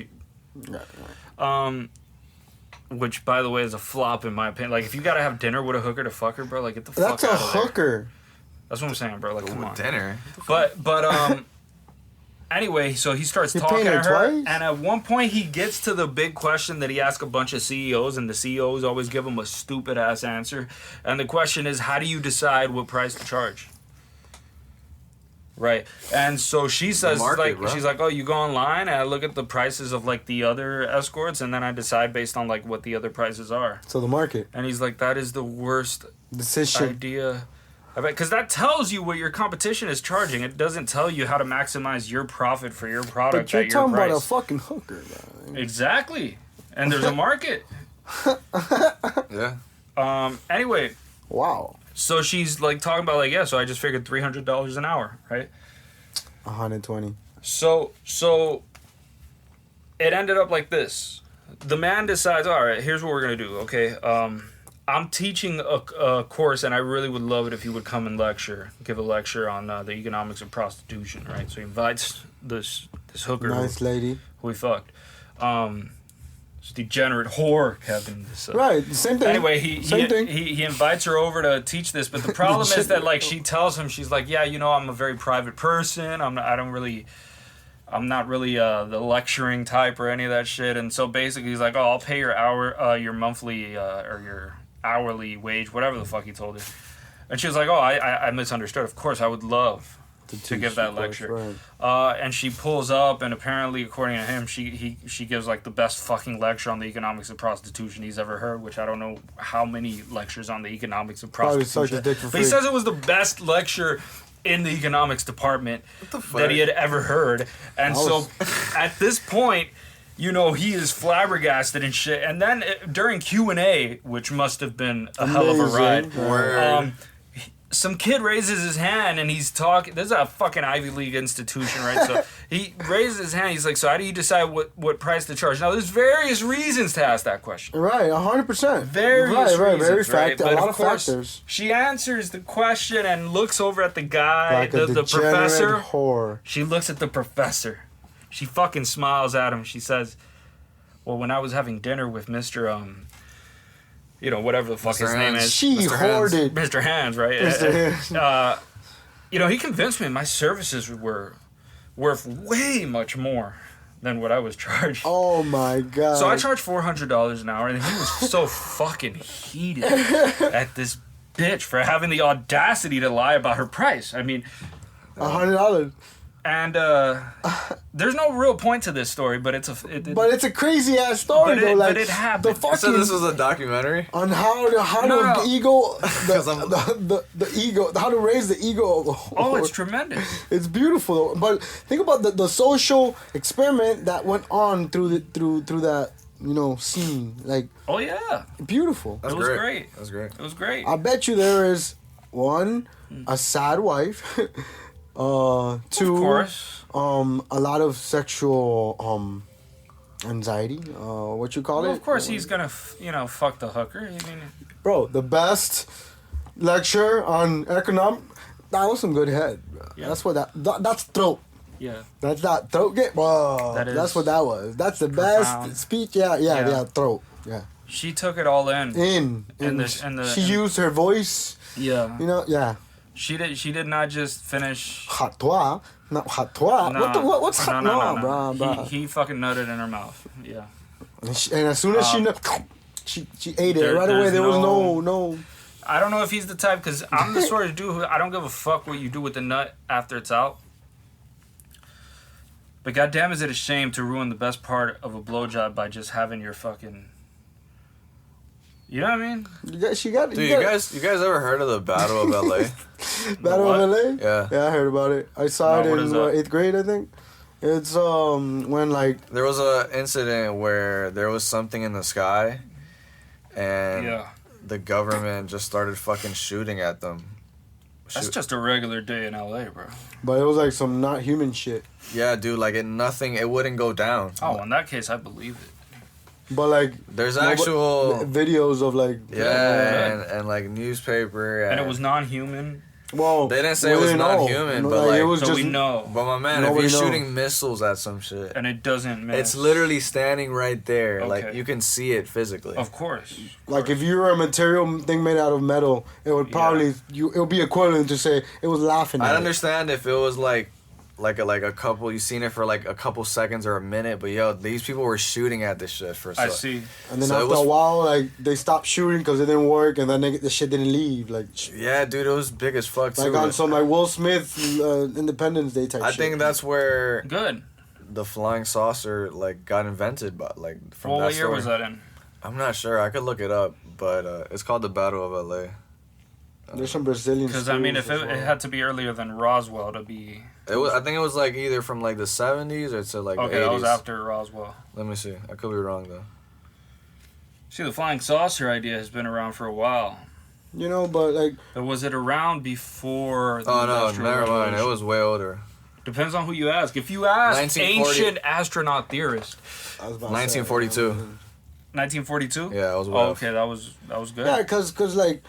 which by the way is a flop in my opinion. Like, if you gotta have dinner with a hooker to fuck her, bro, like get the That's fuck a out of there. hooker. That's what I'm saying, bro. Like, come on. Dinner. But anyway, so he starts You talking paying to her her, twice? and at one point he gets to the big question that he asks a bunch of CEOs, and the CEOs always give him a stupid ass answer. And the question is, how do you decide what price to charge? Right. And so she says, market, like, bro. she's like, oh, you go online and I look at the prices of like the other escorts, and then I decide based on like what the other prices are. So the market And he's like, that is the worst decision. idea I bet, because that tells you what your competition is charging. It doesn't tell you how to maximize your profit for your product But you're at your talking price. about a fucking hooker, man. Exactly. And there's a market. Yeah. Anyway, Wow. so she's like talking about like, yeah, so I just figured $300 an hour, right? 120. So it ended up like this. The man decides, all right, here's what we're going to do, okay? I'm teaching a course, and I really would love it if you would come and give a lecture on the economics of prostitution, right? So he invites this hooker Nice lady. who he fucked. This degenerate whore, Kevin. This, Right, same thing. Anyway, Same thing. he invites her over to teach this, but the problem is that like she tells him, she's like, yeah, I'm a very private person. I'm not really the lecturing type or any of that shit. And so basically he's like, oh, I'll pay your monthly or your hourly wage, whatever the fuck he told her. And she was like, oh, I misunderstood. Of course, I would love to give that lecture. Right. And she pulls up, and apparently, according to him, she gives like the best fucking lecture on the economics of prostitution he's ever heard, which I don't know how many lectures on the economics of prostitution. But he says it was the best lecture in the economics department that he had ever heard. And so at this point, he is flabbergasted and shit. And then during Q&A, which must have been a hell of a ride, some kid raises his hand and he's talking. This is a fucking Ivy League institution, right? So he raises his hand. He's like, so how do you decide what price to charge? Now, there's various reasons to ask that question. Right, 100%. Various reasons, very right? a lot of factors. She answers the question and looks over at the guy, like the professor. Whore. She looks at the professor. She fucking smiles at him. She says, well, when I was having dinner with Mr. Whatever the fuck Mr. his name Hands. is. She Mr. hoarded. Mr. Hands, right? Mr. Hands. He convinced me my services were worth way much more than what I was charged. Oh my god. So I charged $400 an hour, and he was so fucking heated at this bitch for having the audacity to lie about her price. I mean, $100. And there's no real point to this story, but it's a crazy ass story though. But it happened. So this was a documentary on how the ego, the ego, how to raise the ego of the whore. Oh, it's tremendous. It's beautiful though. But think about the social experiment that went on through that scene. Like, oh yeah, beautiful. It was great. That was great. It was great. I bet you there is a sad wife. Two, of course. A lot of sexual anxiety. What you call it? Of course, he's gonna fuck the hooker. I mean, bro, the best lecture on economic. That was some good head. Yeah. That's what that's throat. Yeah. That's that throat get. Whoa. That's what that was. That's the best speech. Yeah. Throat. Yeah. She took it all in. She used her voice. Yeah. Yeah. She did not just finish. Hatois, not hatois. No. What's hatois, bro? He fucking nutted in her mouth. Yeah. And as soon as she ate it right away. There was no. I don't know if he's the type, because I'm the sort of dude who I don't give a fuck what you do with the nut after it's out. But goddamn, is it a shame to ruin the best part of a blowjob by just having your fucking. You know what I mean? You guys ever heard of the Battle of LA? Battle of LA? Yeah. Yeah, I heard about it. I saw it in 8th grade, I think. It's when like there was a incident where there was something in the sky, and the government just started fucking shooting at them. That's just a regular day in LA, bro. But it was like some not human shit. Yeah, dude. Like it wouldn't go down. Oh, in that case, I believe it. But like there's actual videos of like and like newspaper and it was non-human. Well, they didn't say it was non-human, but like it was so we know. But my man, if you're shooting missiles at some shit and it doesn't miss, it's literally standing right there. Okay. Like you can see it physically. Of course. Like if you were a material thing made out of metal, it would probably it would be equivalent to say it was laughing. I'd understand if it was like a couple, you seen it for like a couple seconds or a minute, but these people were shooting at this shit for. I see. And then after a while, like they stopped shooting because it didn't work, and then the shit didn't leave. Like yeah, dude, it was big as fuck too. Like on some like Will Smith Independence Day type. I think that's where the flying saucer like got invented, but like from what that year was that in? I'm not sure. I could look it up, but it's called the Battle of LA. There's some Brazilian. Because I mean, if schools it as well. had to be earlier than Roswell to be. It was. I think it was like either from like the 70s or to like the 80s. Okay, that was after Roswell. Let me see. I could be wrong though. See, the flying saucer idea has been around for a while. You know, but like. But was it around before the Oh no, Industrial never mind. It Revolution? was way older. Depends on who you ask. If you ask 1940 ancient astronaut theorist, I was about to 1942. say, 1942. Yeah, it was way Oh, off. okay, that was good. Yeah, cause like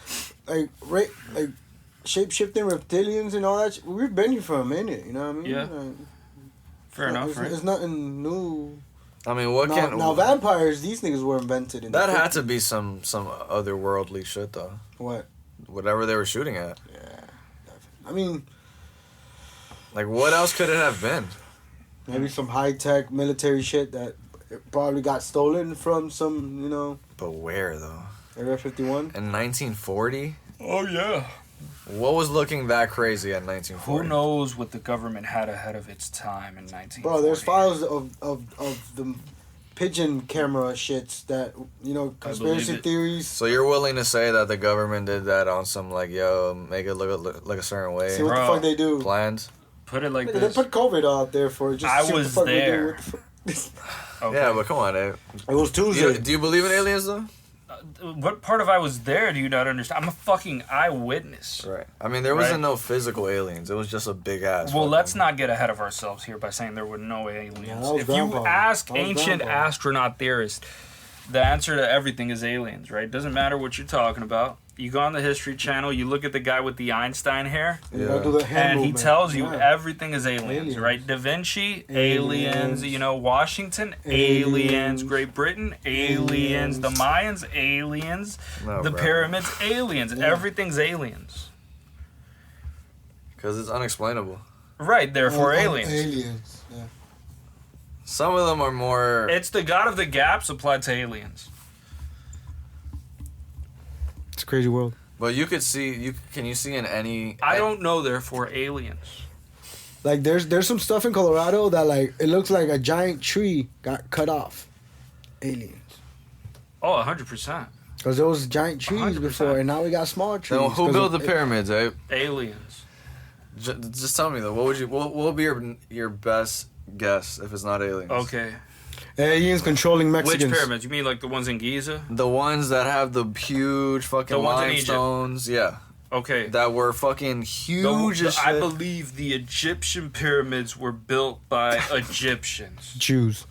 shape shifting reptilians and all that. We've been here for a minute. You know what I mean? Yeah. Like, Fair enough, It's, right? it's nothing new. I mean, what can Now vampires, these niggas were invented in. that the had to 50s. be some otherworldly shit though. What? Whatever they were shooting at. Yeah. Definitely. I mean, Like, what else could it have been? maybe some high tech military shit that probably got stolen from some, you know, But where though? Area 51. In 1940? Oh yeah. What was looking that crazy at 1940? Who knows what the government had ahead of its time in 1940? Bro, there's files of the pigeon camera shits that, you know, conspiracy it. theories. So you're willing to say that the government did that on some like, yo, make it look like a certain way? See what the Bro. fuck they do. Plans? Put it like Nigga, they this. put COVID out there for just I see what the was fuck we do there. with Okay. Yeah, but come on, eh? It was Tuesday. Do you believe in aliens though? What part of I was there do you not understand? I'm a fucking eyewitness. Right. I mean, there wasn't Right. no physical aliens. It was just a big ass. Well, fucking- let's not get ahead of ourselves here by saying there were no aliens. Yeah, that was If you grandpa. ask That was ancient grandpa. astronaut theorists, the answer to everything is aliens, right? Doesn't matter what you're talking about. You go on the History Channel, you look at the guy with the Einstein hair, You gotta do the hand and he movement. tells you Yeah. everything is aliens, Aliens. right? Da Vinci, Aliens. aliens. You know, Washington, aliens. Aliens. Great Britain, aliens. The Mayans, aliens. No, The bro. pyramids, aliens. Yeah. Everything's aliens. Because it's unexplainable. Right, therefore aliens. Aliens. Yeah. Some of them are more. It's the God of the Gaps applied to aliens. It's a crazy world. But you could see. Can you see in any? I don't know, therefore aliens. Like there's some stuff in Colorado that like it looks like a giant tree got cut off. Aliens. Oh, 100%. Because there was giant trees 100%. before, and now we got smaller trees. Then who 'Cause built the of- pyramids, eh? Aliens. Just tell me though. What will be your best guess if it's not aliens? Okay. Aliens controlling Mexicans. Which pyramids? You mean like the ones in Giza? The ones that have the huge fucking The ones in Egypt. limestones, yeah, Okay. that were fucking huge as shit. I believe the Egyptian pyramids were built by Egyptians. Jews.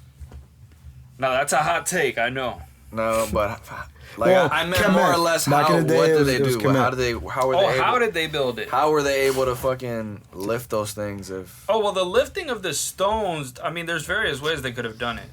Now that's a hot take, I know. No, but like Well, I meant Kemet. more or less Back how. in the day, What it did was- they it was do? Kemet. How did they? How were Oh, they? how able, did they build it? How were they able to fucking lift those things? If Oh, well, the lifting of the stones, I mean, there's various ways they could have done it.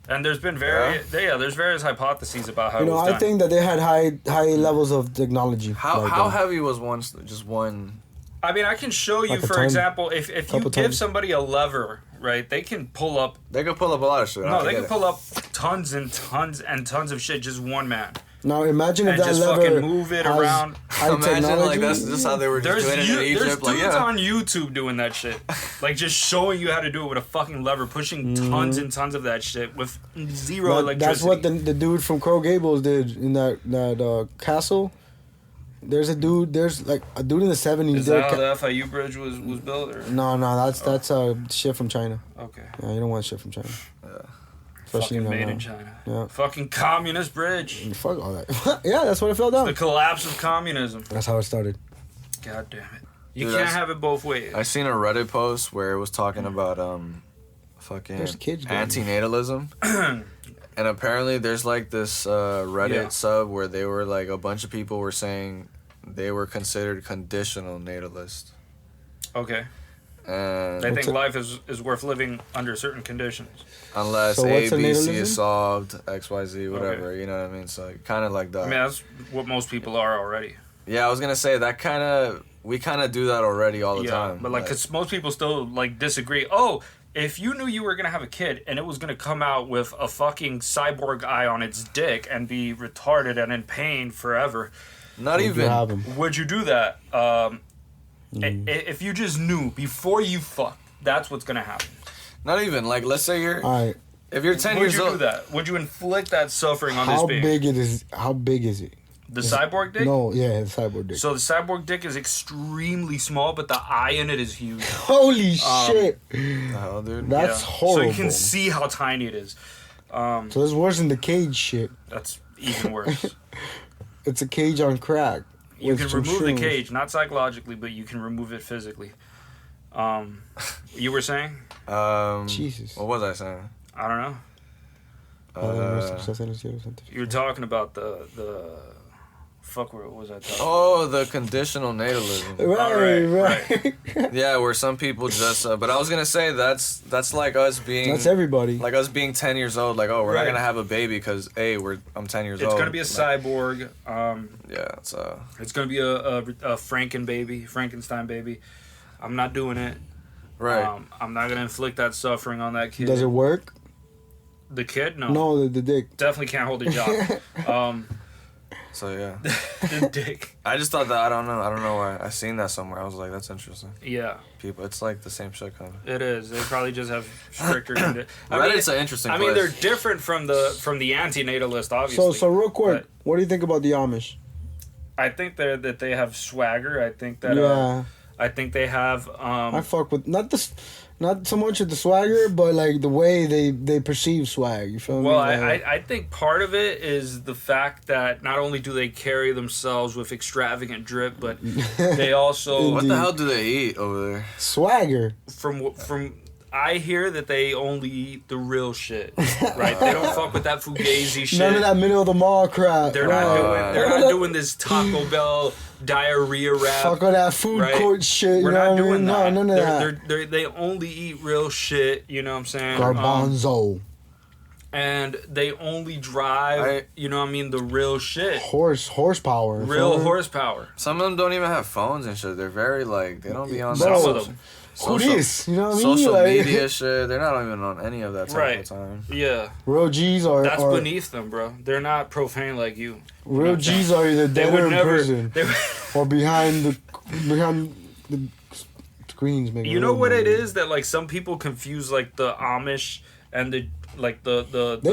And there's been there's various hypotheses about how You it know, was I done. think that they had high levels of technology. how like how that. heavy was just one? I mean, I can show you, Like a for ton. example, if you Couple give tons. somebody a lever, right, they can pull up, They could pull up a lot of shit. no, I they get can it. pull up tons and tons and tons of shit, just one man. Now imagine if And that just lever fucking move it has around. high Imagine technology. like that's just how they were just There's doing it in there's Egypt. dudes Like yeah, on YouTube doing that shit. Like just showing you how to do it with a fucking lever, pushing tons and tons of that shit with zero electricity. That's what the dude from Crow Gables did in that castle. There's a dude. There's like a dude in the 70s. Is that how the FIU bridge was built? Or? No, that's shit from China. Okay. Yeah, you don't want shit from China. Especially Fucking not made now. in China. Yeah. Fucking communist bridge. Fuck all that. Yeah, that's what it fell down. The collapse of communism. That's how it started. God damn it. You Dude, can't that's- have it both ways. I seen a Reddit post where it was talking about fucking There's kids doing antinatalism. And apparently there's like this Reddit Yeah. sub where they were like a bunch of people were saying they were considered conditional natalists. Okay. And They What's think it- life is worth living under certain conditions. unless So A, what's a B, C natalism? is solved, X, Y, Z, whatever, you know what I mean? So kind of like that. I mean, that's what most people are already. Yeah, I was gonna say that we kind of do that already all the time. But like, cause most people still like disagree. Oh, if you knew you were gonna have a kid and it was gonna come out with a fucking cyborg eye on its dick and be retarded and in pain forever, not You even. have 'em. would you do that? If you just knew before you fuck, that's what's gonna happen. Not even like let's say you're All right. if you're 10 Would years you old. do that? Would you inflict that suffering on How this being? big it is? How big is it? The cyborg dick? No, yeah, the cyborg dick. So the cyborg dick is extremely small, but the eye in it is huge. Holy shit. The hell, dude? That's Yeah. horrible. So you can see how tiny it is. So it's worse than the cage shit. That's even worse. It's a cage on crack. You with can some remove the shrooms. cage, not psychologically, but you can remove it physically. You were saying? Jesus. What was I saying? I don't know. You were talking about the fuck. What was I talking? Oh, the conditional natalism. Right. Yeah, where some people just. But I was gonna say that's like us being. That's everybody. Like us being 10 years old. Like, oh, we're Right. not gonna have a baby because I'm 10 years It's old. gonna be a cyborg. Yeah, so. It's gonna be a Frankenstein baby. I'm not doing it. Right. I'm not gonna inflict that suffering on that kid. Does it work? The kid? No. No, the dick. Definitely can't hold a job. So yeah. The dick. I just thought that I don't know why I seen that somewhere. I was like, that's interesting. Yeah. People, it's like the same shit kind of. It is. They probably just have stricter. Reddit's an interesting. I mean, place. they're different from the anti-natalist, obviously. So real quick, but what do you think about the Amish? I think that they have swagger. I think that. Yeah. I think they have. I fuck with not so much of the swagger, but like the way they perceive swag. You feel me? Well, Like, I think part of it is the fact that not only do they carry themselves with extravagant drip, but they also What the hell do they eat over there? swagger. from I hear that they only eat the real shit, right? They don't fuck with that fugazi shit. None of that middle of the mall crap. They're not doing this Taco Bell diarrhea rap. Fuck all that food right? court shit. We're you know not what I mean? doing that. No, none of that. They only eat real shit. You know what I'm saying? Garbanzo. And they only drive. You know what I mean? The real shit. Horsepower. Real horsepower. Some of them don't even have phones and shit. They're very like they don't be on Bro, Some of them. Who this? You know what I mean? social Like, media shit. They're not even on any of that type Right. of time. Yeah. Real G's are. That's are, beneath them, bro. They're not profane like you. Real G's are either They dead would or in never. prison or behind the screens. Maybe. You know what it is that like some people confuse like the Amish and the They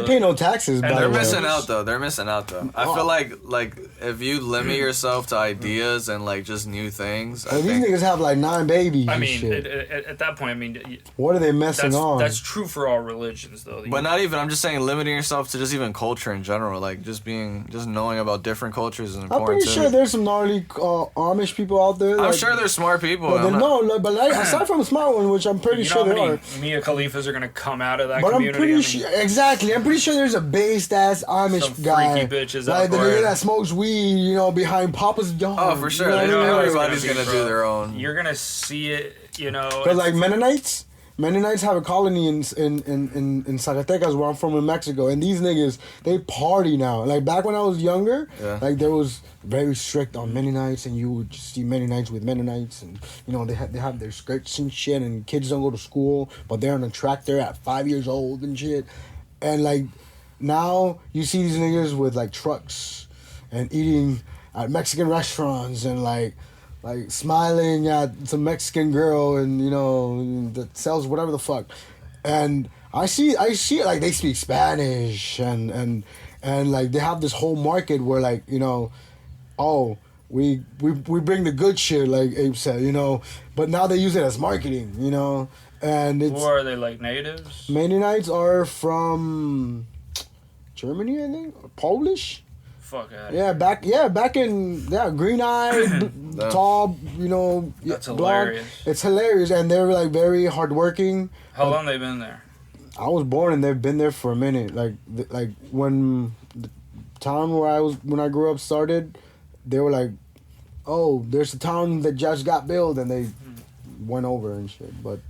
pay no taxes. By They're the way. missing out though. They're missing out though. I feel like if you limit yourself to ideas and like just new things, I Well, these think niggas have like 9 babies. I and mean, shit. at that point, I mean, What are they messing on? that's true for all religions, though. But not even. I'm just saying, limiting yourself to just even culture in general, like just knowing about different cultures is important. I'm pretty too. sure there's some gnarly Amish people out there. I'm like, sure there's smart people. But I'm not- but like, aside from the smart one, which I'm pretty you sure know there how are. many Mia Khalifas are gonna come out of that But I'm community? pretty I mean, sure, exactly. I'm pretty sure there's a based ass Amish Some guy, freaky bitches like out the there. nigga that smokes weed, you know, behind Papa's dog. Oh, for sure. You know They know what I mean? everybody's It's gonna be, do bro. their own. You're gonna see it, you know. But like Mennonites have a colony in Zacatecas, where I'm from in Mexico, and these niggas, they party now. Like back when I was younger, Yeah. like there was very strict on Mennonites, and you would just see Mennonites with Mennonites, and you know they have their skirts and shit, and kids don't go to school, but they're on a tractor at 5 years old and shit, and like now you see these niggas with like trucks and eating at Mexican restaurants and like smiling at some Mexican girl and you know that sells whatever the fuck, and I see it like they speak Spanish and like they have this whole market where like you know, oh we bring the good shit like Abe said, you know, but now they use it as marketing, you know, and it's. Or are they like natives? Mennonites are from Germany, I think, or Polish. Fuck out. Back in green-eyed, tall, you know. That's blonde. hilarious. It's hilarious, and they're like very hardworking. How long they been there? I was born, and they've been there for a minute. Like when the town when I grew up started, they were like, "Oh, there's a town that just got built," and they went over and shit. But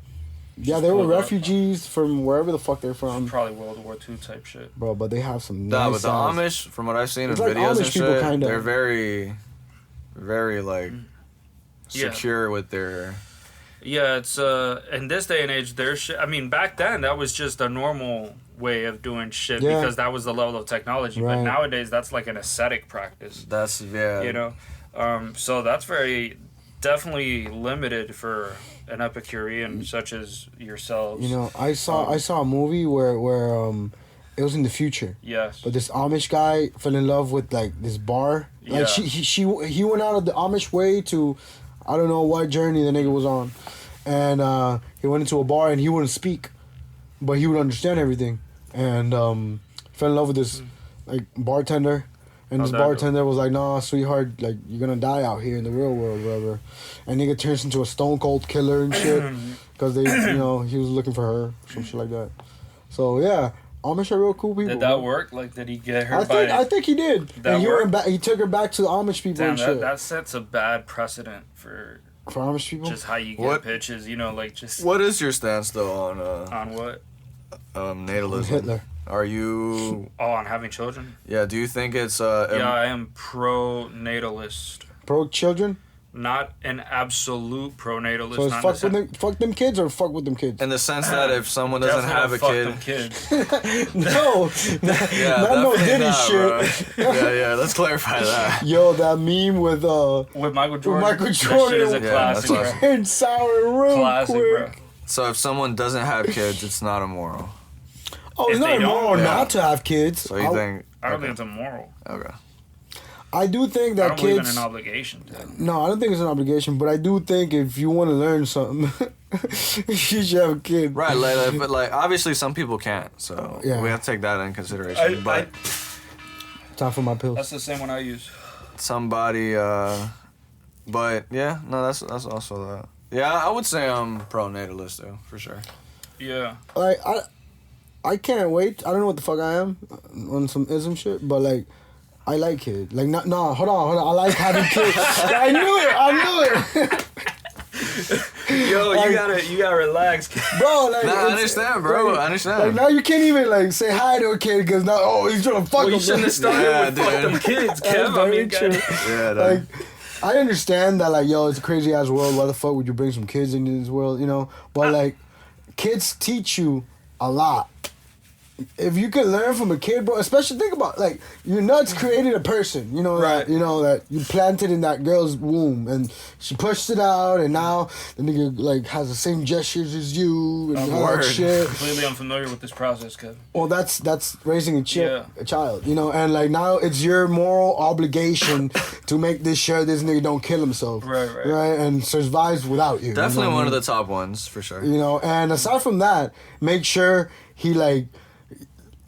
yeah, they were refugees from wherever the fuck they're from. Probably World War II type shit. Bro, but they have some Nah, nice but the ass- Amish, from what I've seen in It's like videos Amish and people, shit, kinda. they're very, very like Yeah. secure with their. Yeah, it's in this day and age, there's shit. I mean, back then that was just a normal way of doing shit Yeah. because that was the level of technology. But Right. nowadays, that's like an ascetic practice. That's You know, so that's very definitely limited for an Epicurean such as yourselves. You know, I saw a movie where it was in the future. Yes. But this Amish guy fell in love with like this bar. Like Yeah. he went out of the Amish way to, I don't know what journey the nigga was on, and he went into a bar and he wouldn't speak, but he would understand everything, and fell in love with this like bartender, and How'd this that bartender was like, "Nah, sweetheart, like you're gonna die out here in the real world, whatever," and nigga turns into a stone cold killer and shit, because they, he was looking for her, some shit like that. So yeah. Amish are real cool people. Did that work? Like, did he get her I think he did. That And worked? he took her back to the Amish people Damn, and shit. that sets a bad precedent for Amish people? just how you get What? pitches, like just... What is your stance though on On what? natalism? Hitler. Are you? Oh, on having children? Yeah. Do you think it's Yeah, I am pro-natalist. Pro children? Not an absolute pro-natalist. So it's not fuck them kids or fuck with them kids? in the sense that if someone doesn't have a Definitely kid, don't fuck them kids. No. yeah, not no definitely Diddy not, shit. bro. Yeah. Let's clarify that. Yo, that meme with With Michael Jordan. Michael That shit Jordan. is a Yeah, classic, that's bro. and sour real Classic, quick. bro. So if someone doesn't have kids, it's not immoral. Oh, it's If not they don't, immoral yeah. not to have kids. So you think? I don't okay. think it's immoral. Okay. I do think I that don't believe in kids. an obligation. No, I don't think it's an obligation, but I do think if you want to learn something, you should have a kid. Right, but obviously some people can't, so Yeah. we have to take that in consideration. But Time for my pills. That's the same one I use. somebody, but yeah, no, that's also that. Yeah, I would say I'm pro-natalist though, for sure. Yeah. Like I can't wait. I don't know what the fuck I am on some ism shit, but like I like kids. Like hold on. I like having kids. I knew it. Yo, Like- you gotta relax. Bro, like Nah, I it's- understand, bro. like- I understand. Like now you can't even like say hi to a kid because now he's trying to fuck Well, you him. shouldn't have started Yeah, with fuck dude. them kids, That's Kev. I very mean, true. God. Yeah, Like I understand that like it's a crazy ass world. Why the fuck would you bring some kids into this world? But like kids teach you a lot. If you could learn from a kid, bro, especially think about like your nuts created a person, Right. that you planted in that girl's womb and she pushed it out and now the nigga like has the same gestures as you and all that word. shit. Completely unfamiliar with this process, Kev. Well, that's raising a Yeah. child, and like now it's your moral obligation to make this sure this nigga don't kill himself, Right. and survives without you. definitely one of the top ones for sure. And aside from that, make sure he like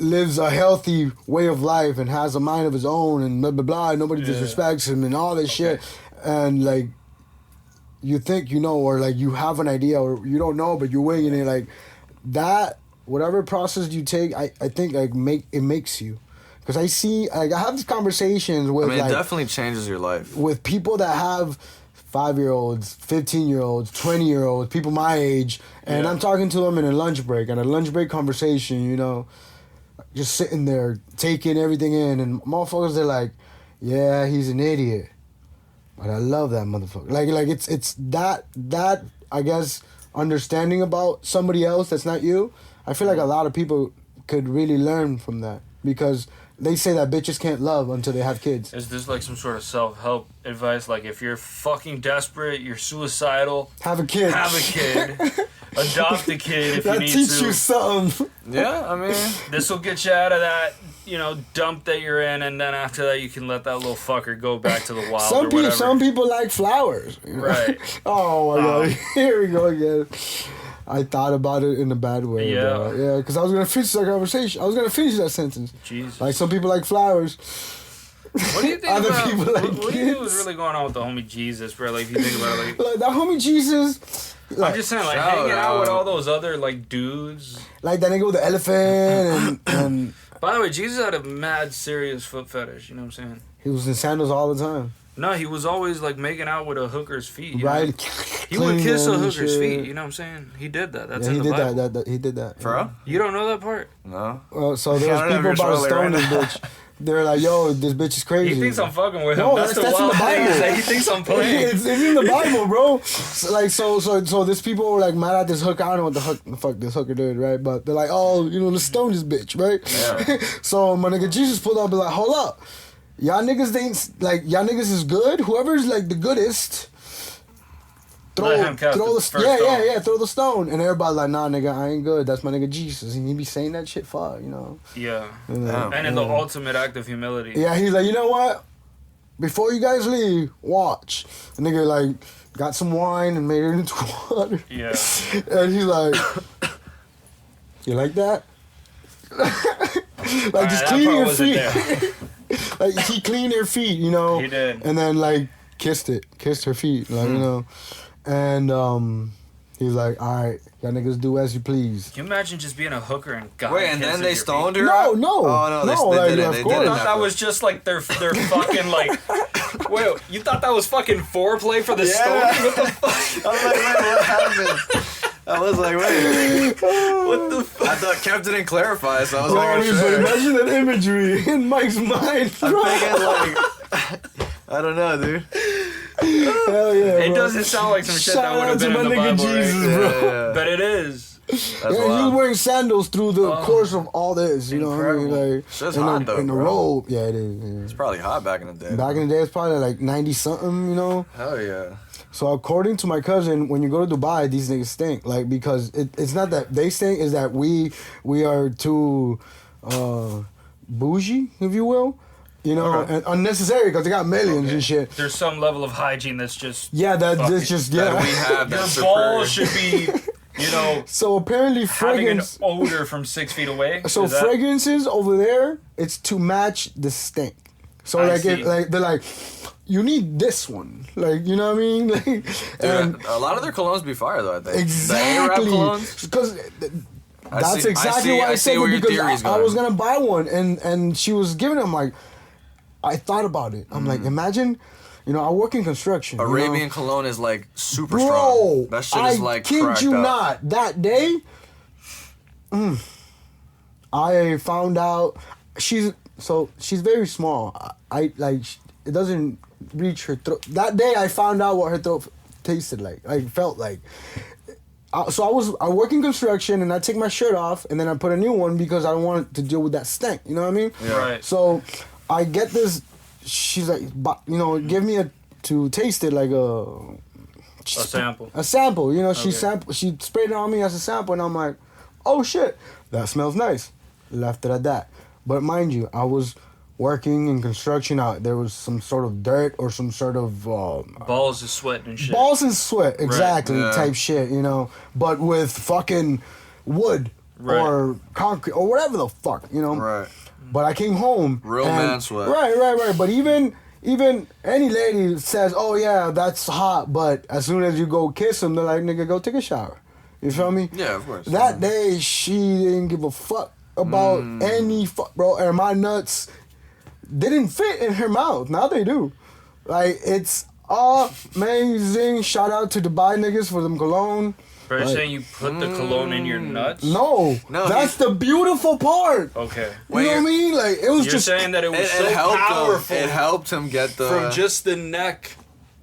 lives a healthy way of life and has a mind of his own and blah blah blah. And nobody disrespects him and all this shit, and like you think or like you have an idea or you don't know but you're winging it like that. Whatever process you take, I think like makes you. Because I see, like, I have these conversations with, I mean, it like, definitely changes your life. with people that have 5-year-olds, 15-year-olds, 20-year-olds, people my age, and Yeah. I'm talking to them in a lunch break, conversation, just sitting there taking everything in, and motherfuckers, they're like, yeah, he's an idiot, but I love that motherfucker. Like it's that I guess understanding about somebody else that's not you. I feel like a lot of people could really learn from that because they say that bitches can't love until they have kids. Is this like some sort of self-help advice? Like if you're fucking desperate, you're suicidal, Have a kid. have a kid, adopt a kid if you That need teach to. you something. Yeah, I mean, This will get you out of that, dump that you're in, and then after that you can let that little fucker go back to the wild or whatever. Some people like flowers. Right. Oh my god, here we go again. I thought about it in a bad way. Yeah. Bro. Yeah, because I was gonna finish that conversation. I was gonna finish that sentence. Jesus. Like some people like flowers. What do you think Other about people like what do you think was kids. really going on with the homie Jesus, bro? Like if you think about it, like Like that homie Jesus. I'm just saying, like Shout hanging out with out. all those other like dudes. Like that nigga with the elephant and By the way, Jesus had a mad serious foot fetish. You know what I'm saying? he was in sandals all the time. No, he was always like making out with a hooker's feet. you Right? know? He would kiss a hooker's feet. You know what I'm saying? He did that. That's Yeah, in he the did Bible. that. He did that. for real? You don't know that part? No. So there I was don't know people if you're about to trolling stone right this bitch. They're like, yo, this bitch is crazy. He thinks I'm fucking with him. No, that's the that's in wild the thing. Is Bible. that he thinks I'm playing. It's in the Bible, bro. So these people were like mad at this hooker. I don't know what the fuck this hooker did, right? But they're like, oh, let's stone this bitch, right? Yeah. So my nigga Jesus pulled up and like, hold up, y'all niggas is good. Whoever's like the goodest, throw throw the stone. And everybody's like, nah, nigga, I ain't good. That's my nigga Jesus. And he be saying that shit, fuck, you know. Yeah. And in the ultimate act of humility. Yeah, he's like, you know what? Before you guys leave, watch. The nigga, like, got some wine and made it into water. Yeah. And he's like, you like that? Like, just clean your feet. Like, he cleaned her feet, you know? He did. And then, like, kissed her feet, like, you know? And, he's like, all right, y'all niggas do as you please. Can you imagine just being a hooker and God? Wait, and then they stoned her? No. Oh, no, they didn't. I thought that was just like their fucking like. Wait, you thought that was fucking foreplay for the stoning? What the fuck? I was like, wait, what happened? I was like, wait. What the fuck? I thought Kev didn't clarify, so I was like, sure. Imagine that imagery in Mike's mind. I'm thinking like, I don't know, dude. Hell yeah, It bro. doesn't sound like some shit that would have been in the nigga Bible, Jesus, right? bro. Yeah. But it is. That's Yeah, he was wild. wearing sandals through the course of all this, you know what I mean? Incredible. Like, Shit's in hot, though, in the bro. robe. Yeah, it is. Yeah. It's probably hot back in the day. Back in the day, it's probably like 90-something, you know? Hell yeah. So according to my cousin, when you go to Dubai, these niggas stink. Like, because it's not that they stink, it's that we are too bougie, if you will. You know, and unnecessary because they got millions and shit. There's some level of hygiene that's just. Yeah, that's just, yeah. That we have Your that's balls should be, you know, So apparently having an fragrance. odor from 6 feet away. So Is that- fragrances over there, it's to match the stink. So I like, see. they're like, you need this one, like, you know what I mean? Like, Dude, and a lot of their colognes be fire though, I think. exactly, The A-Rap colognes? because that's see- exactly I why I see said where it, your because theory's I going. was gonna buy one, and she was giving it. I'm like, I thought about it. I'm like, imagine, you know, I work in construction. you know? Arabian cologne is like super Bro, strong. That shit is like I kid cracked you up. not. That day, I found out she's very small. I like it doesn't reach her throat. That day, I found out what her throat tasted like felt like. So I work in construction and I take my shirt off and then I put a new one because I don't want to deal with that stank. You know what I mean? Yeah. Right. So I get this. She's like, you know, give me to taste it like a sample. A sample. You know, Okay. she sprayed it on me as a sample, and I'm like, oh shit, that smells nice. Left it at that. But mind you, I was working in construction. There was some sort of dirt or some sort of Balls of sweat and shit. balls and sweat, exactly, Yeah. type shit, you know. But with fucking wood or concrete or whatever the fuck, you know. Right. But I came home. Real and- man sweat. Right. But even any lady says, oh yeah, that's hot. But as soon as you go kiss them, they're like, nigga, go take a shower. You feel me? Yeah, of course. That day, she didn't give a fuck about any fuck, bro. And my nuts didn't fit in her mouth. Now they do. Like, it's amazing. Shout out to Dubai niggas for them cologne. Bro, you're Like, saying you put the cologne in your nuts? No, that's the beautiful part. Okay. You know what I mean? Like, it was You're just saying that it was It so helped powerful him. It helped him get the from just the neck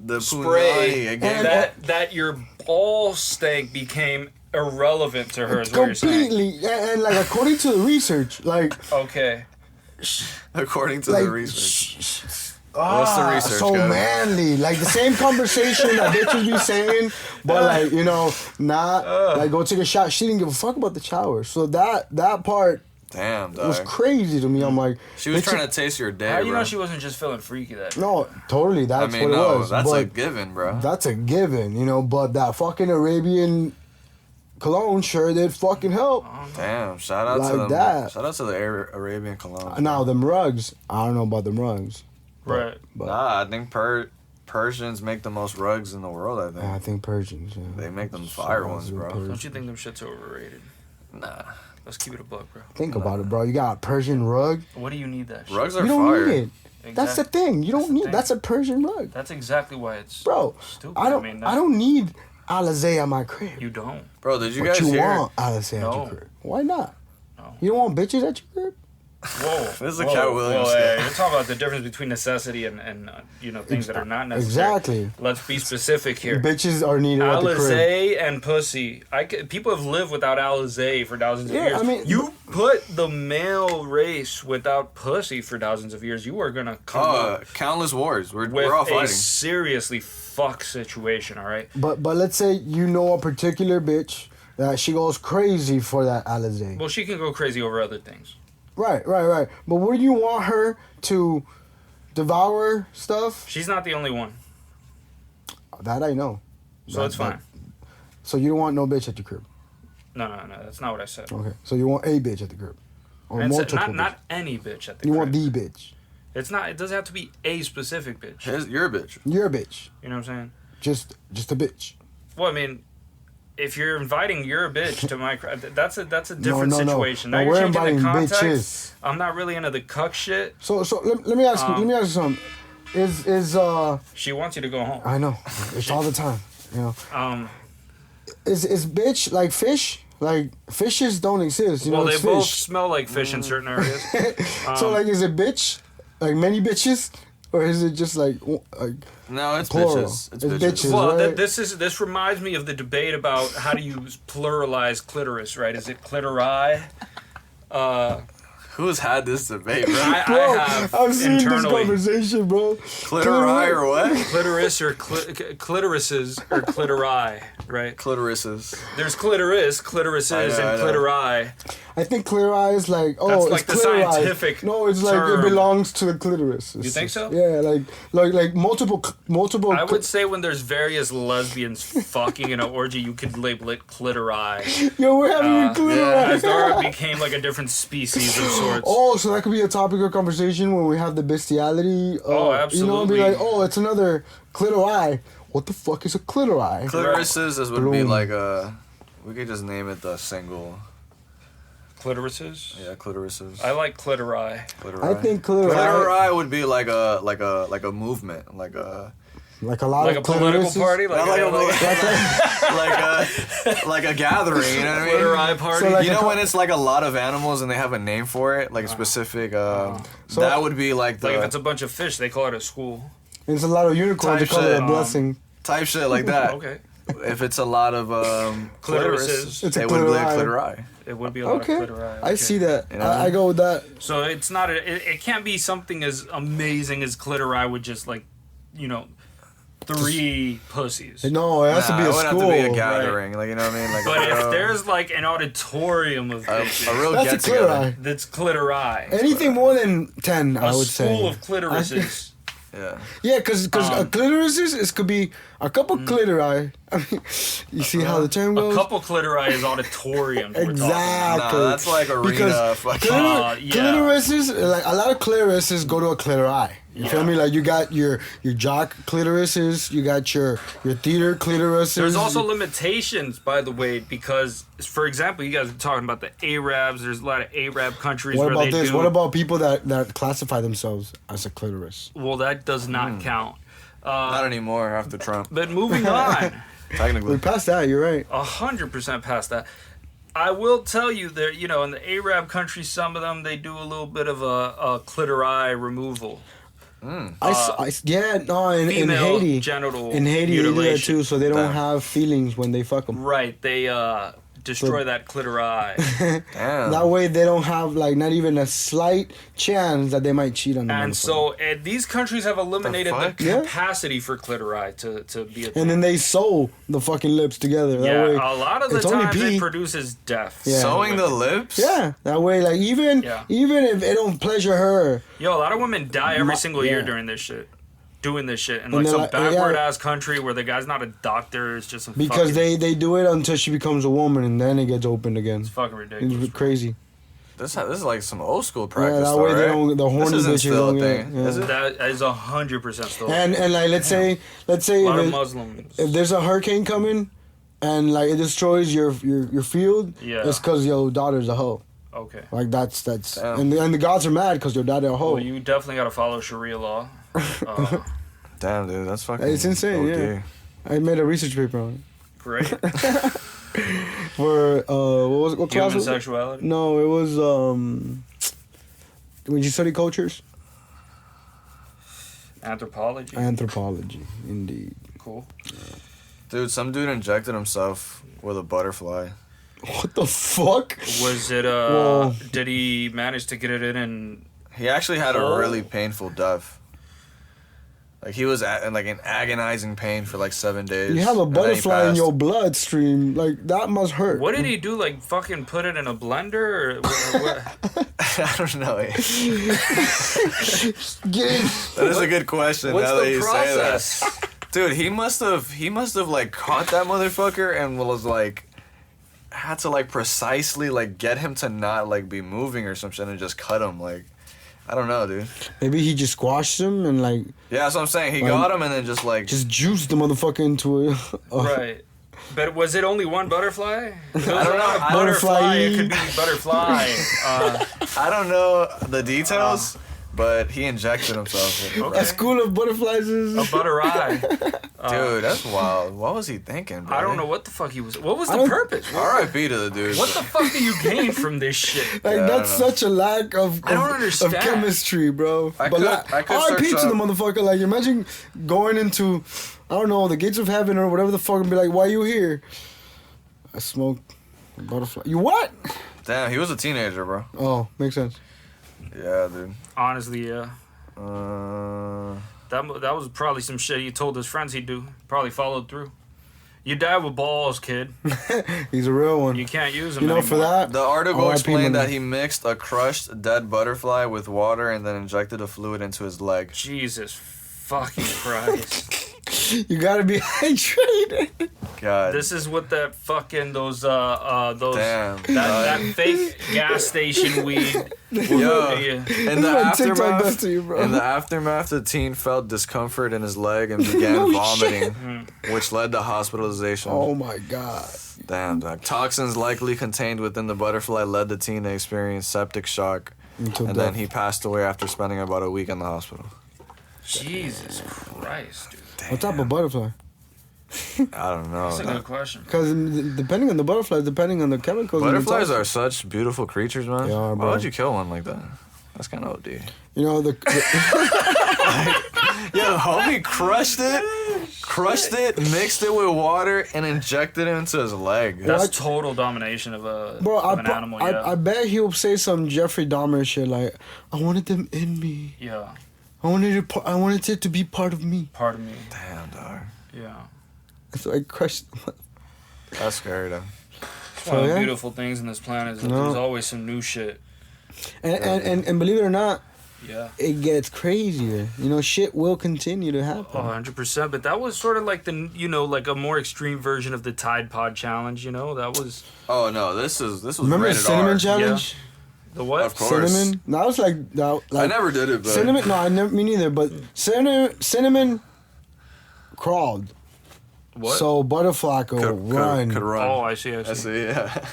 the spray punani again. that your ball stank became irrelevant to her. Is what you're saying. completely. And like, according to the research, like, Okay. According to like the research. What's the research, so Kevin? manly, like the same conversation that bitches be saying, but like, you know, not like go take a shower. She didn't give a fuck about the shower, so that part Damn, was dog. crazy to me. I'm like, She was bitch, trying to taste your day, How do you bro. know she wasn't just feeling freaky that day? No, totally, I that's mean, what no, it was. that's a but given, bro. that's a given, you know. But that fucking Arabian cologne sure did fucking help. Damn, shout out Like to them. that. Shout out to the Arabian cologne. Now them rugs, I don't know about them rugs. Right. But Nah, I think Persians make the most rugs in the world, I think. I think Persians. Yeah. They make them fire ones, bro. Don't you think them shits are overrated? Nah. Let's keep it a buck, bro. Think about it, bro. You got a Persian rug. What do you need that shit? Rugs are You don't fire. need it. That's the thing. You don't need. thing. That's a Persian rug, That's exactly why it's bro. stupid. I don't. mean, I don't need Alizé at my crib. You don't. Bro, did you But guys you hear? want Alizé at No. your crib? Why not? No. You don't want bitches at your crib? Whoa. This is a Cat Williams Whoa, skit. you're talking about the difference between necessity and things that are not necessary. Exactly. Let's be specific here. Bitches are needed at the crib. Alizé and pussy. People have lived without Alizé for thousands of years. I mean, you put the male race without pussy for thousands of years, you are gonna come up countless wars. We're with all a fighting. seriously fuck situation. All right. But let's say you know a particular bitch that she goes crazy for that Alizé. Well, she can go crazy over other things. Right. But wouldn't you want her to devour stuff? She's not the only one, That I know. so it's fine. So you don't want no bitch at your crib. No, that's not what I said. Okay. So you want a bitch at the crib. Or And multiple not bitches. any bitch at the You crib. want the bitch. It's not. It doesn't have to be a specific bitch. You're a bitch. You're a bitch. You know what I'm saying? Just a bitch. Well, I mean, if you're inviting your bitch to my crib, that's a different No. situation. No, Now you're we're changing the inviting context. bitches. I'm not really into the cuck shit. So let me ask you. Let me ask you something. Is She wants you to go home. I know it's all the time. You know. Is bitch like fish? Like fishes don't exist. You Well, know, they it's both fish. smell like fish in certain areas. So like, is it bitch? Like many bitches, or is it just like No, it's plural? bitches. It's bitches. bitches. Well, right? this reminds me of the debate about how to use pluralize clitoris. Right? Is it clitori? Who's had this debate, bro? I have I've seen this internally. conversation, bro. Clitori or what? Clitoris or clitorises or clitori, right? Clitorises. There's clitorises I know. and clitori. I think clitori is like That's it's like the clitori. scientific No, it's like term. it belongs to the clitoris. You think so? Yeah, like multiple. I would say when there's various lesbians fucking in an orgy, you could label it clitori. Yo, we're having a clitori. As though it became like a different species of sorts. Oh, so that could be a topic of conversation when we have the bestiality. Oh, You know, be absolutely. like, oh, it's another clitori. What the fuck is a clitori? Clitorises would be Bloom. like a. We could just name it the single. Clitorises? Yeah, clitorises. I like clitori. Clitori. I think clitori, Clitori would be like a movement, like a like a lot Like of a political clitorises. party? not like a gathering. You know what I mean? clitori party? So like You a know co- when it's like a lot of animals and they have a name for it, like a specific. That would be like the like if it's a bunch of fish, they call it a school. It's a lot of unicorns. They Type call it a shit. blessing. type shit like that. Okay. If it's a lot of Clitorises. It's a it would be a clitori. clitori. It would be a lot Okay, of clitori. I see that. You know? I go with that. So it's not it can't be something as amazing as clitori with just like, 3 pussies. No, it has to be Nah, a it would school. have to be a gathering, like you know what I mean. Like But if there's like an auditorium of a bitches, real That's a get together. clitori. that's clitori. Anything more than 10, I A would say. school of clitorises. Yeah. Yeah, because a clitoris is could be a couple clitori. I mean, you see how the term A goes? couple clitori is auditoriums. we're talking about. Exactly. Nah, that's like arena Because fucking. Yeah. clitorises, like a lot of clitorises go to a clitori. You feel me? Like you got your jock clitorises, you got your theater clitorises. There's also limitations, by the way, because, for example, you guys are talking about the Arabs. There's a lot of Arab countries What where about they this? do. What about people that classify themselves as a clitoris? Well, that does not count. Not anymore after Trump. But moving on, Technically. We passed that. You're right. 100% past that. I will tell you that, in the Arab countries, some of them, they do a little bit of a clitori removal. In Female Haiti, genital in Haiti they do that mutilation. too, so they don't Damn. have feelings when they fuck them. Right, they destroy that clitori. Damn. That way they don't have like not even a slight chance that they might cheat on them. And so these countries have eliminated the, fuck? Yeah. capacity for clitori to be a and then they sew the fucking lips together. That yeah, way, a lot of the it's only times pee. it produces death. Yeah. Sewing the lips? Yeah, that way, like even if it don't pleasure her, Yo, a lot of women die every single year yeah. doing this shit. Doing this shit. In And like they're some like- backward yeah. ass country where the guy's not a doctor, it's just some because fucking, they do it until she becomes a woman and then it gets opened again. it's fucking ridiculous. It's crazy. This is like some old school Yeah, practice. that though, way they right? don't. The horny This isn't bitches still don't a get. thing. Yeah. Is it? That is 100% still. And like let's say a lot of if Muslims. there's a hurricane coming, and like it destroys your field, Yeah. it's because your daughter's a hoe. Okay. Like that's Damn. and the gods are mad because your daughter a hoe. Well, you definitely got to follow Sharia law. Damn, dude, that's fucking. It's insane, OD. yeah. I made a research paper on it Great. for what class Human was it? sexuality. No, it was Would you study cultures? Anthropology. Anthropology, indeed. Cool. Dude, some dude injected himself with a butterfly. What the fuck? Was it, Whoa. did he manage to get it in and... He actually had a Oh. really painful death. Like, he was in agonizing pain for like 7 days. You have a and then he butterfly in passed. your bloodstream. Like, that must hurt. What did he do? Like, fucking put it in a blender? Or what? I don't know. Get That is a good question. What's now that the you process? say that. Dude, he must have like caught that motherfucker and was like had to like precisely like get him to not like be moving or some shit and just cut him. Like, I don't know, dude. Maybe he just squashed him and like Yeah, that's what I'm saying. He got him and then just like just juiced the motherfucker into it. Right. But was it only one butterfly? I don't know. Butterfly. It could be butterfly. I don't know the details, but he injected himself. With A school of butterflies is. A butter eye. Dude, that's wild. What was he thinking, bro? I don't know what the fuck he was. What was I the don't- purpose? R.I.P. to the dude. What the fuck do you gain from this shit? Like Yeah, I that's don't know. such a lack of I don't understand. of chemistry, bro. I but could- like, I could R.I.P. search to the up- motherfucker. Like imagine going into, I don't know, the gates of heaven or whatever the fuck, and be like, "Why you here?" I smoke a butterfly. You what? Damn, he was a teenager, bro. Oh, makes sense. Yeah, dude. Honestly, yeah. That was probably some shit he told his friends he'd do. Probably followed through. You die with balls, kid. He's a real one. You can't use them You know, anymore. for that, The article R.I.P. explained man. that he mixed a crushed dead butterfly with water and then injected the fluid into his leg. Jesus fucking Christ. You gotta be hydrated. God. This is what that fucking those Damn. that fake gas station weed. Yo, Yeah. in the This is what TikTok does aftermath, to you, bro. in the aftermath, the teen felt discomfort in his leg and began No vomiting, which led to hospitalization. Oh my god. Damn, dog. Toxins likely contained within the butterfly led the teen to experience septic shock, Until and death. then he passed away after spending about a week in the hospital. Jesus Christ, dude. What type of butterfly? I don't know. That's a good question. Because depending on the butterflies, depending on the chemicals. and the Butterflies toxins- are such beautiful creatures, man. They are, Why bro. would you kill one like that? That's kind of OD. You know the Yo, homie crushed it, mixed it with water, and injected it into his leg. That's What? total domination of a bro. of an animal. Yeah. I bet he'll say some Jeffrey Dahmer shit like, "I wanted them in me. Yeah. I wanted it to be part of me." Part of me. Damn, dog. Yeah. So I crushed. That's scary, though. It's one of the yeah. beautiful things in this planet is that No. there's always some new shit. And believe it or not, Yeah. it gets crazier. You know, shit will continue to happen. 100%. But that was sort of like like a more extreme version of the Tide Pod challenge. That was Oh no, this was Remember the rated cinnamon R. challenge? the what? Of course. Cinnamon. That was like that. Like, I never did it, but cinnamon. No, I never. Me neither. But cinnamon crawled. What? So butterfly could run. Could run. Oh, I see. I see. Yeah.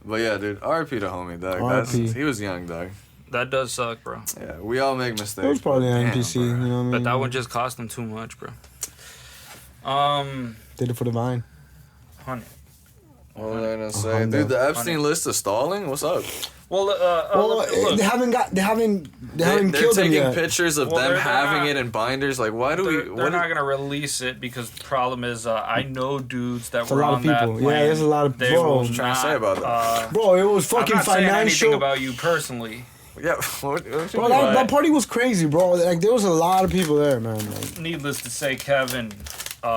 But yeah, dude. R.I.P. to homie, dog. R.I.P. He was young, dog. That does suck, bro. Yeah, we all make mistakes. It was probably an Damn, NPC. bro. You know what I mean? But that one just cost them too much, bro. Did it for the vine. Honey. What was I gonna say, Honda. dude? The Epstein list is stalling. What's up? Well, Well, look, they haven't They're killed him taking yet. pictures of Well, them they're having not- it in binders. Like, why do we? they're not gonna release it because the problem is I know dudes that It's a were lot on of people. that Yeah, plane. there's a lot of- They bro. will What you trying to say about that? Bro, it was I'm fucking not saying anything financial. about you personally. Yeah. What you Bro, mean? that party was crazy, bro. Like there was a lot of people there, man. Like, Needless to say, Kevin. you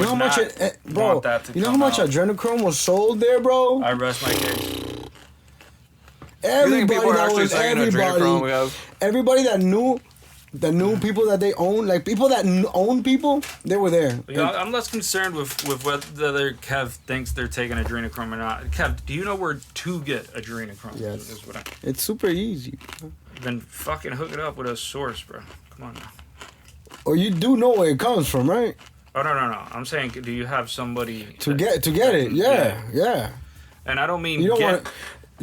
know how would much, not bro? want that to You know how come much out. adrenochrome was sold there, bro? I rest my case. You think Everybody people are that actually was taking adrenochrome? We everybody, have. everybody that knew people that they own, like people that own people, they were there. You know, I'm less concerned with whether Kev thinks they're taking adrenochrome or not. Kev, do you know where to get adrenochrome? Yes. Is what It's super easy. then fucking hook it up with a source, bro. Come on now. Or you do know where it comes from, right? Oh no. I'm saying, do you have somebody To that- get it, yeah. And I don't mean You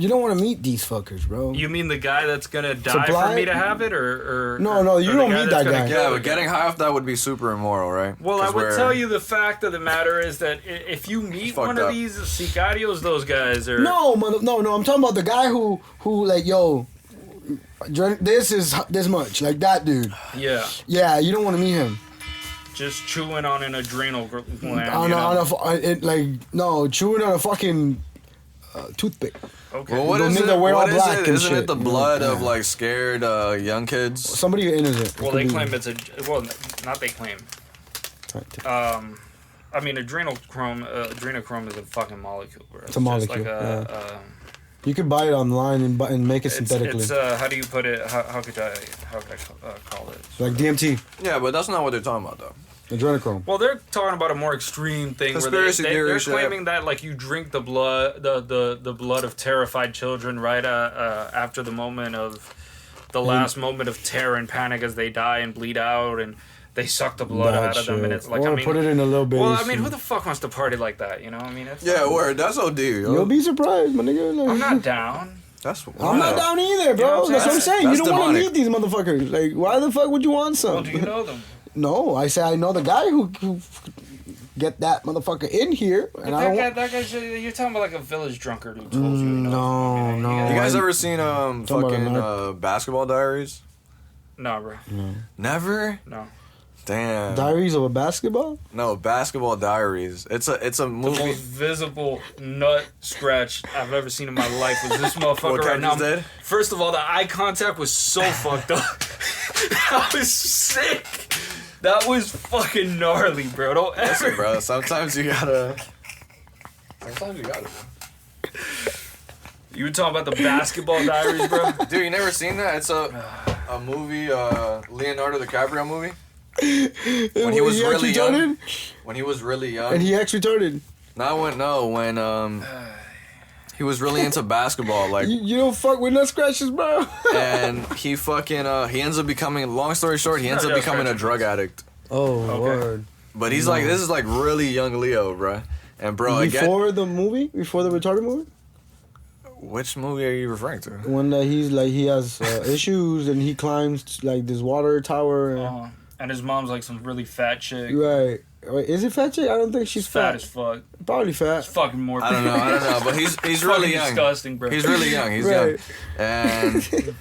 don't want to meet these fuckers, bro. You mean the guy that's gonna die Supply? for me to have it, or No, or you the don't guy meet that's that gonna guy. kill Yeah, the but guy? getting high off that would be super immoral, right? Well, I 'Cause would we're- tell you the fact of the matter is that if you meet Fucked one of up. these sicarios, those guys are No, I'm talking about the guy who like, yo, this is this much. Like that dude. Yeah. Yeah, you don't want to meet him. Just chewing on an adrenal gland. Chewing on a fucking toothpick. Okay. Well, what Those is niggas it? that wear What all is black it? and Isn't shit. it the blood Yeah. of like scared young kids? Somebody innocent. Well, they claim it's not they claim. I mean, adrenochrome is a fucking molecule, bro. It's a molecule. Just like you could buy it online and make it synthetically. It's how do you put it? How could I call it? Like DMT, Yeah, but that's not what they're talking about though. adrenochrome. Well, they're talking about a more extreme thing Conspiracy where theory they're shit. claiming that like you drink the blood, the blood of terrified children right after the moment of the last moment of terror and panic as they die and bleed out and they suck the blood out of them and it's like or put it in a little bit. Well, I mean, who the fuck wants to party like that? You know, I mean, it's Yeah, word. That's OD. You'll be surprised, my nigga. Like, I'm not down. That's. I'm not down either, bro. You know what I'm That's what I'm saying? saying. You That's don't want to demonic. meet these motherfuckers. Like, why the fuck would you want some? Well, do you know them? No, I say I know the guy who get that motherfucker in here, But and I don't. that guy, you're talking about like a village drunkard who told you. You know, no. You guys ever seen about fucking Basketball Diaries? No, bro. Never. No. Damn. Diaries of a Basketball? No, Basketball Diaries. It's a The movie. most visible nut scratch I've ever seen in my life was this motherfucker What right kind now. is that? First of all, the eye contact was so fucked up. That was sick. That was fucking gnarly, bro. Don't Listen, ever. bro. Sometimes you gotta. You were talking about the Basketball Diaries, bro? Dude, you never seen that? It's a movie, Leonardo DiCaprio movie. When he was really young. When he was really young. And he actually retarded. When he was really into basketball, like, You don't fuck with nut scratches, bro. and he fucking he ends up becoming. Long story short, he ends up becoming a drug addict. Oh, word. But he's like, this is like really young Leo, bro. And bro, again, Before the movie? Before the retarded movie? which movie are you referring to? When he's like, he has issues and he climbs like this water tower. And, And his mom's like some really fat chick. Right. Wait, is it fat chick? I don't think she's Fat as fuck. Probably fat. It's fucking more. I don't know, but he's really young. Disgusting, bro. He's really young. He's Right. young, and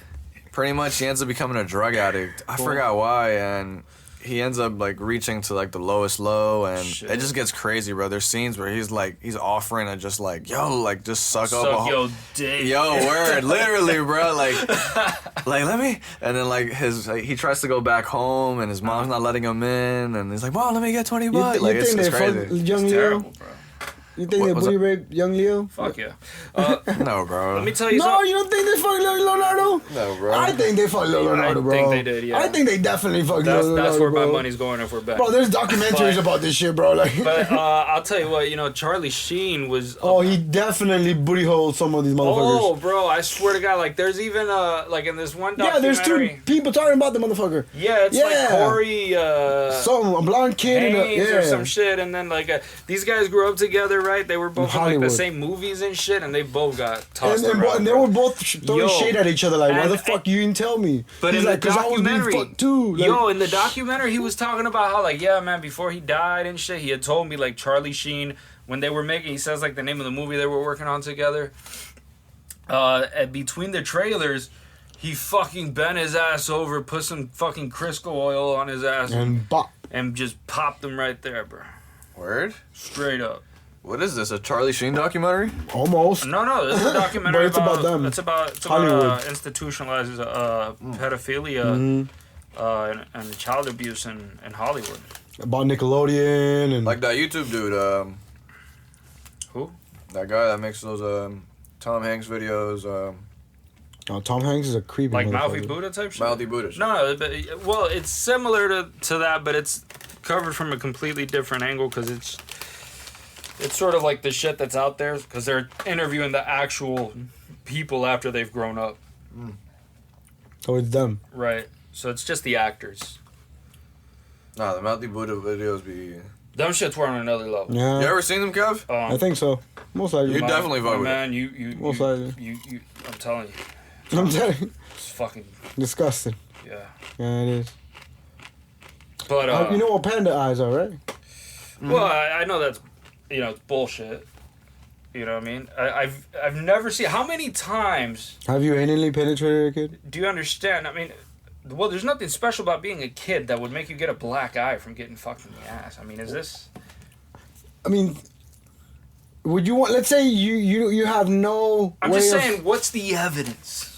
pretty much he ends up becoming a drug addict. I forgot why, and he ends up like reaching to like the lowest low, and Shit. it just gets crazy, bro. There's scenes where he's offering to just like, yo, like just suck up a Suck whole. your dick. Yo, word, literally, bro. Like let me. And then like he tries to go back home, and his mom's not letting him in, and he's like, "Mom, let me get $20." You Like think it's they fuck crazy. young It's Leo? terrible, bro. You think What they was booty that? rape young Leo? Fuck yeah. No, bro. Let me tell you No, something. you don't think they fucked Leonardo? No, bro. I think they fucked Leonardo, bro. think they did, yeah. I think they definitely fucked Leonardo, That's where bro. my money's going if we're back. Bro, there's documentaries about this shit, bro. Like, But I'll tell you what, Charlie Sheen was. oh, he definitely booty holed some of these motherfuckers. Oh, bro, I swear to God, like there's even like in this one yeah, there's documentary. two people talking about the motherfucker. Yeah, it's like Corey. Some a blonde kid and Haynes yeah. or some shit, and then like these guys grew up together, right? They were both in like Hollywood. the same movies and shit, and they both got tossed And around. they bro. were both throwing Yo. shade at each other, like, why And- the fuck you didn't tell me? But He's in like, the 'cause I was being documentary, fucked too. Like, in the documentary, he was talking about how like, yeah, man, before he died and shit, he had told me like Charlie Sheen when they were making. He says like the name of the movie they were working on together. And between the trailers, he fucking bent his ass over, put some fucking Crisco oil on his ass, and bop. and just popped him right there, bro. Word. Straight up. What is this? A Charlie Sheen documentary? Almost. No, this is a documentary But it's about them. It's about Hollywood. institutionalized pedophilia and child abuse in Hollywood. About Nickelodeon and Like that YouTube dude, Who? that guy that makes those Tom Hanks videos, oh, Tom Hanks is a creepy Like motherfucker. Mouthy Buddha type shit? Mouthy Buddhist. No, but, well, it's similar to that, but it's covered from a completely different angle because it's sort of like the shit that's out there because they're interviewing the actual people after they've grown up. So it's them. Right. So it's just the actors. Nah, the Mouthy Buddha videos be. Them shits were on another level. Yeah. You ever seen them, Kev? I think so. Most likely. You definitely vote with man, you Most likely. you I'm telling you, I'm telling you. it's fucking Disgusting. yeah. Yeah, it is. But You know what panda eyes are, right? well, I know that's it's bullshit. You know what I mean? I've never seen. How many times Have you anally penetrated a kid? do you understand? I mean, well, there's nothing special about being a kid that would make you get a black eye from getting fucked in the ass. I mean, is this? I mean, would you want? Let's say you have no. I'm way just of- saying, what's the evidence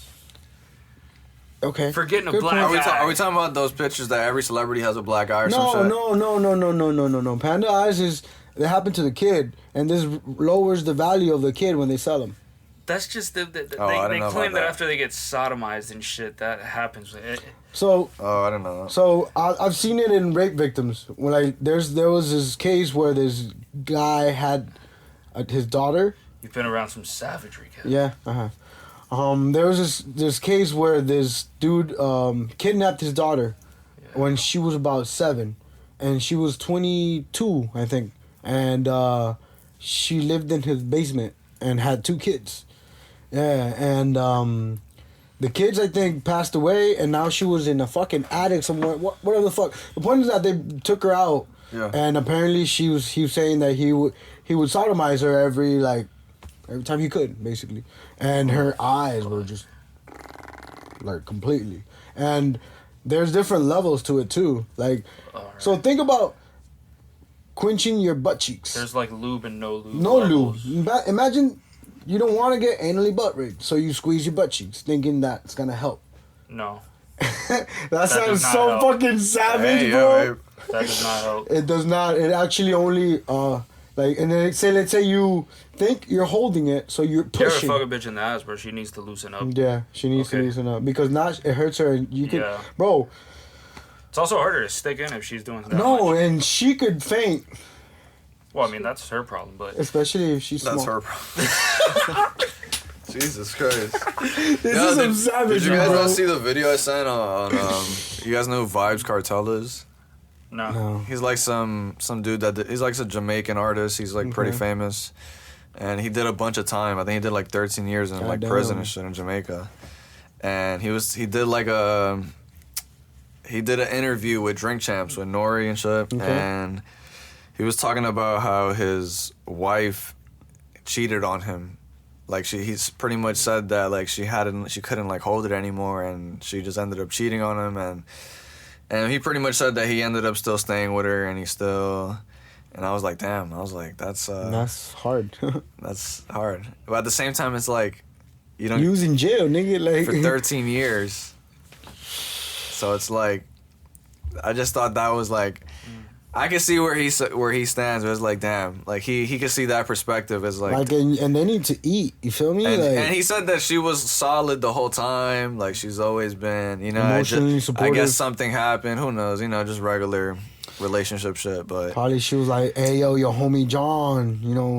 Okay. for getting a Good black point. eye? Are we talking about those pictures that every celebrity has a black eye or some shit? No. Panda eyes is they happen to the kid, and this lowers the value of the kid when they sell them. That's just I they didn't know claim about that that. after they get sodomized and shit, that happens. So Oh, I don't know. So I've seen it in rape victims. When there was this case where this guy had his daughter. You've been around some savagery, kid. Yeah. There was this case where this dude kidnapped his daughter when she was about 7, and she was 22, I think, and she lived in his basement and had 2 kids. Yeah, and the kids, I think, passed away, and now she was in a fucking attic somewhere. Whatever the fuck. The point is that they took her out, and apparently he was saying that he would sodomize her every time he could, basically, and her eyes were just like completely. And there's different levels to it too. Like, so think about quenching your butt cheeks. There's like lube and no lube. No levels. lube. Imagine. You don't want to get anally butt raped, so you squeeze your butt cheeks, thinking that's gonna help. No. that does sounds not so help. fucking savage, Hey, bro. yo, That does not help. It does not. It actually only and then let's say you think you're holding it, so you're You ever pushing. fuck a bitch in the ass, bro? She needs to loosen up. Yeah, she needs to Okay. loosen up because now it hurts her, and you can, Yeah. bro. It's also harder to stick in if she's doing that No, much. and she could faint, Well, I mean, that's her problem, but... especially if she's That's small. her problem. Jesus Christ. This is some savage, Did you guys bro. not see the video I sent on you guys know who Vibes Cartel is? No. No. He's like some dude he's like a Jamaican artist. He's like pretty famous. And he did a bunch of time. I think he did like 13 years in like prison Goddamn. and shit in Jamaica. And he did an interview with Drink Champs with Nori and shit. Okay. And he was talking about how his wife cheated on him. Like he's pretty much said that like she couldn't like hold it anymore, and she just ended up cheating on him, and he pretty much said that he ended up still staying with her, and and I was like, damn, that's hard. that's hard. But at the same time, it's like you don't You was in jail, nigga. Like for 13 years, so it's like I just thought that was like. I can see where he stands. But it's like, damn, like he could see that perspective as like, and they need to eat. You feel me? and he said that she was solid the whole time. Like she's always been, Emotionally I supportive. guess something happened. Who knows? Just regular relationship shit. But probably she was like, "Hey, yo, your homie John,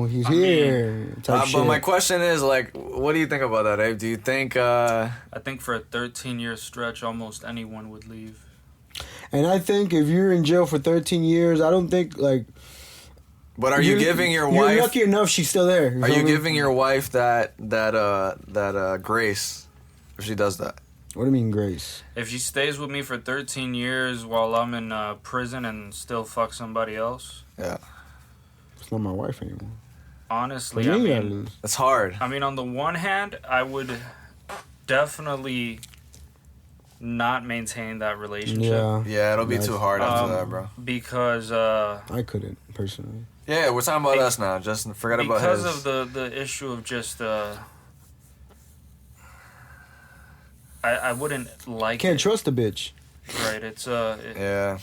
he's here." Type but shit. my question is like, what do you think about that, Abe? Do you think? I think for a 13-year stretch, almost anyone would leave. And I think if you're in jail for 13 years, I don't think like. But are you giving your You're wife? lucky enough she's still there. Are you giving your wife that grace if she does that? What do you mean, grace? If she stays with me for 13 years while I'm in prison and still fuck somebody else, Yeah, It's not my wife anymore. honestly, For I me, at mean, least. it's hard. on the one hand, I would definitely not maintain that relationship. Yeah, Yeah, it'll be That's- too hard after that, bro. Because I couldn't personally. Yeah, we're talking about us now. Just forget about because his. of the issue of just I wouldn't like Can't it, trust a bitch. right? It's Yeah.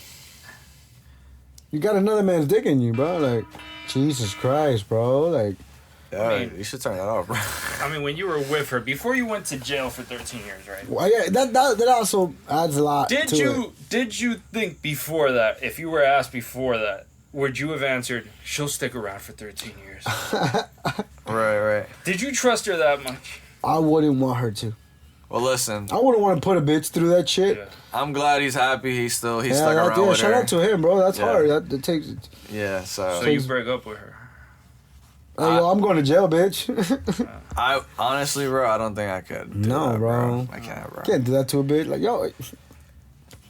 You got another man's dick in you, bro. Like, Jesus Christ, bro. Like, Yeah, I mean- you should turn that off, bro. I mean, when you were with her before you went to jail for 13 years, right? well, yeah, that also adds a lot. Did to you think before that, if you were asked before that, would you have answered, she'll stick around for 13 years? Right. Did you trust her that much? I wouldn't want her to. Well, listen, I wouldn't want to put a bitch through that shit. Yeah. I'm glad he's happy. He's stuck Yeah, around with shout her. out to him, bro. That's Yeah. hard. That takes. Yeah, So so you break up with her. Hey, yo, I'm going to jail, bitch. I honestly, bro, I don't think I could. Do No, that, bro. I can't, bro. Can't do that to a bitch. Like, yo,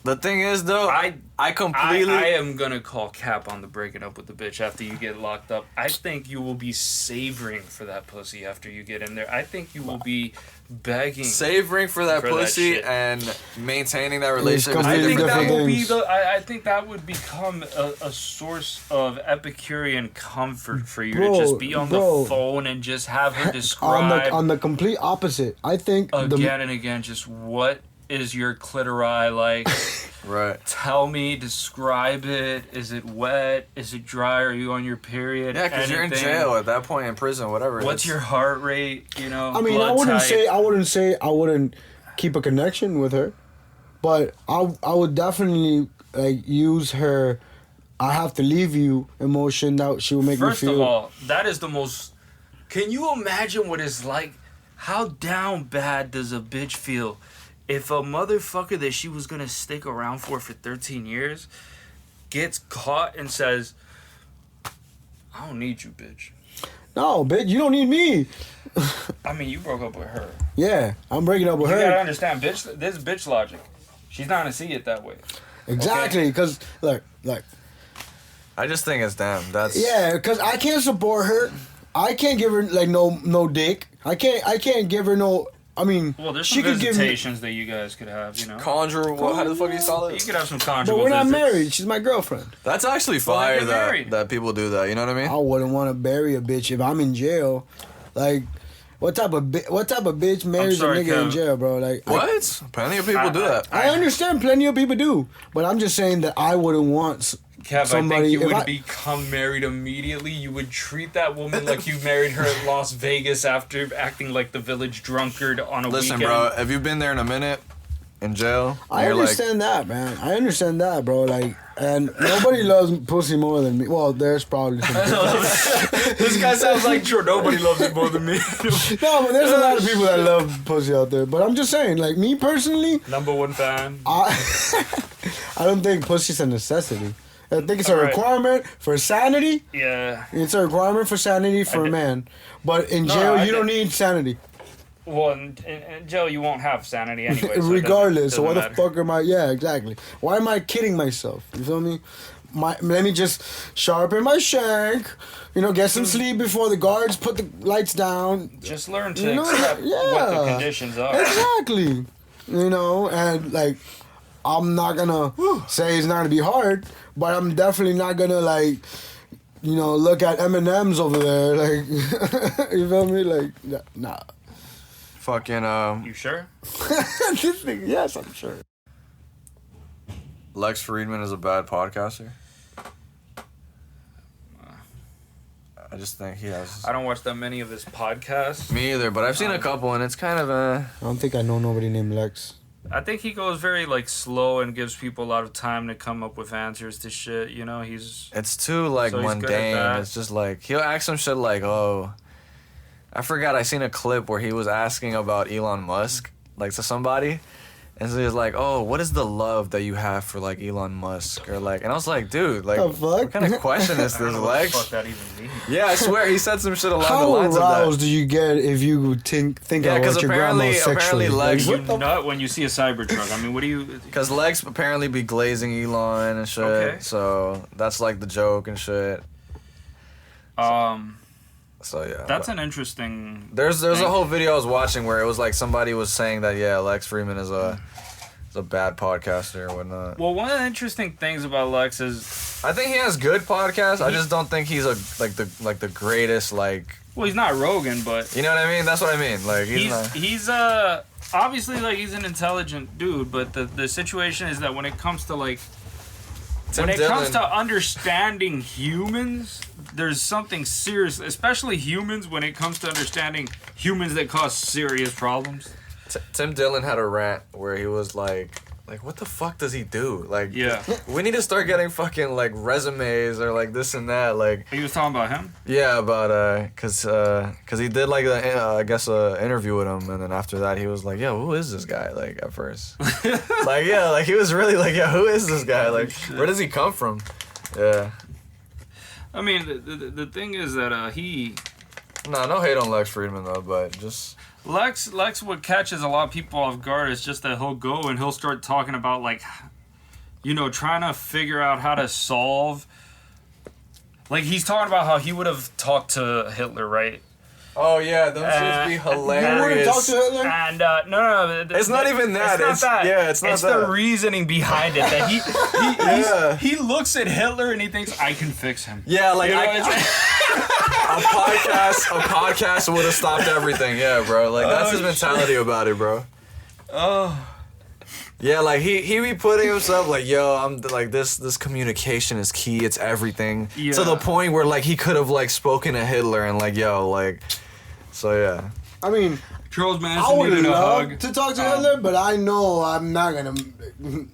The thing is, though, I I completely. am gonna call cap on the breaking up with the bitch after you get locked up. I think you will be savoring for that pussy after you get in there. I think you will be begging, savoring for that pussy and maintaining that relationship. I think that different will be things. I think that would become a source of Epicurean comfort for you Bro, to just be on bro. the phone and just have her describe on the complete opposite. I think again and again just what is your clitori like. Right. Tell me, describe it. Is it wet? Is it dry? Are you on your period? Yeah, because you're in jail at that point, in prison, whatever. What's your heart rate? You know. I mean, I blood wouldn't type? say I wouldn't keep a connection with her, but I would definitely like use her. I have to leave you emotion that she will make First me feel. of all, that is the most. Can you imagine what it's like? How down bad does a bitch feel if a motherfucker that she was gonna stick around for 13 years gets caught and says, "I don't need you, bitch." No, bitch, you don't need me. I mean, you broke up with her. Yeah, I'm breaking up with You her. gotta understand, bitch. This is bitch logic. She's not gonna see it that way. Exactly, because like. I just think it's damn. That's Yeah, because I can't support her. I can't give her like no dick. I can't give her no. I mean, Well, there's she some could give me. visitations that you guys could have, you know. conjure. What? How the fuck do you call You it? could have some conjugal But we're not visits. married. She's my girlfriend. That's actually Well, fire get married. that people do that. You know what I mean? I wouldn't want to bury a bitch if I'm in jail. Like, what type of bitch marries sorry, a nigga in Kev. jail, bro? Like, What? Plenty of people do that. I understand plenty of people do, but I'm just saying that I wouldn't want Kev, somebody. I think you if would I- become married immediately. You would treat that woman like you married her in Las Vegas after acting like the village drunkard on a Listen, weekend. bro. Have you been there in a minute? In jail? I You're understand that, man. I understand that, bro. Like, and nobody loves pussy more than me. Well, there's probably some. This guy sounds like sure nobody loves it more than me. No, but there's a lot of people that love pussy out there. But I'm just saying, like me personally, Number one fan. I don't think pussy's a necessity. I think it's a Alright. requirement for sanity. Yeah. It's a requirement for sanity for a did- man. But in No, jail, I you don't did- need sanity. Well, in jail you won't have sanity anyway. So it doesn't- Regardless. So doesn't why the matter. fuck am I? Yeah, exactly. Why am I kidding myself? You feel me? Let me just sharpen my shank. You know, get some sleep before the guards put the lights down. Just learn to You know, accept what the yeah. conditions are. Exactly. You know, and like, I'm not gonna say it's not gonna be hard, but I'm definitely not gonna like, you know, look at M&Ms over there. Like, you feel me? Like, nah. fucking You sure? This thing, yes, I'm sure. Lex Friedman is a bad podcaster. I just think he has. I don't watch that many of his podcasts. Me either, but I've seen a couple and it's kind of I don't think I know nobody named Lex. I think he goes very like slow and gives people a lot of time to come up with answers to shit. You know, he's It's too like So he's good at mundane. that. It's just like he'll ask some shit like, "Oh, I forgot." I seen a clip where he was asking about Elon Musk, like to somebody, and so he was like, "Oh, what is the love that you have for like Elon Musk?" Or like, and I was like, "Dude, like, The fuck? what kind of question is I don't this, know what the fuck Lex?" that even means. Yeah, I swear he said some shit along the How lines of aroused that. do you get if you think Yeah, about 'cause your grandma apparently sexually? Lex- Like, You what the nut when you see a Cybertruck. I mean, what do you? Because Lex apparently be glazing Elon and shit. Okay. So that's like the joke and shit. So yeah. That's but- an interesting. There's thing. a whole video I was watching where it was like somebody was saying that Lex Friedman is a bad podcaster or whatnot. Well, one of the interesting things about Lex is, I think he has good podcasts. I just don't think he's the greatest like. well, he's not Rogan, but You know what I mean? That's what I mean. Like he's he's not. obviously like he's an intelligent dude, but the situation is that when it comes to like Tim when it comes Dillon- to understanding humans, there's something serious, especially humans, when it comes to understanding humans that cause serious problems. Tim Dillon had a rant where he was like, what the fuck does he do? Like, Yeah. we need to start getting fucking like resumes or like this and that. Like, He was talking about him. yeah, about cause he did like I guess a interview with him, and then after that he was like, yo, who is this guy? Like at first, like yeah, like he was really like, yeah, who is this guy? Like, where does he come from? Yeah. I mean, the thing is that he No hate on Lex Friedman though, but just Lex what catches a lot of people off guard is just that he'll go and he'll start talking about like you know, trying to figure out how to solve. Like, he's talking about how he would have talked to Hitler, right? Oh yeah, those should be hilarious. You wouldn't talk to Hitler? And no, It's not even that. It's not that. Yeah, it's not it's that. the reasoning behind it that he looks at Hitler and he thinks I can fix him. Yeah, like You know, a podcast would have stopped everything. Yeah, bro. Like that's his mentality about it, bro. Oh. Yeah, like he be putting himself like, yo, I'm like this communication is key. It's everything. Yeah. To the point where like he could have like spoken to Hitler and like, yo, like. So yeah. I mean, Charles I Manson would needed a love hug. to talk to Hitler, but I know I'm not gonna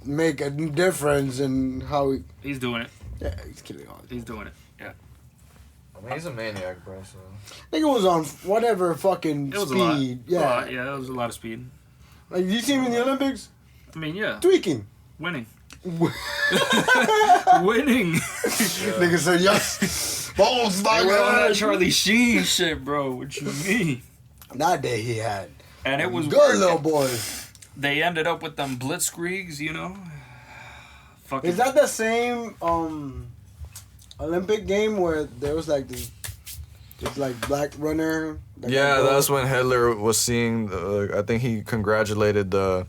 make a difference in how he. He's doing it. Yeah, he's killing all. He's doing it. Yeah. I mean, he's a maniac, bro. So. Nigga was on whatever fucking It was speed. a lot. Yeah. Yeah, it was a lot of speed. Like you see him in the Olympics, I mean, yeah. tweaking. Winning. Winning. Nigga said yes. Balls, my They were on that God. Charlie Sheen shit, bro. What you mean? That day he had. And it was Good working. little boy. They ended up with them blitzkriegs, you know. Fucking. Is that the same Olympic game where there was like this like black runner? that Yeah, got gold? that's when Hitler was seeing. I think he congratulated the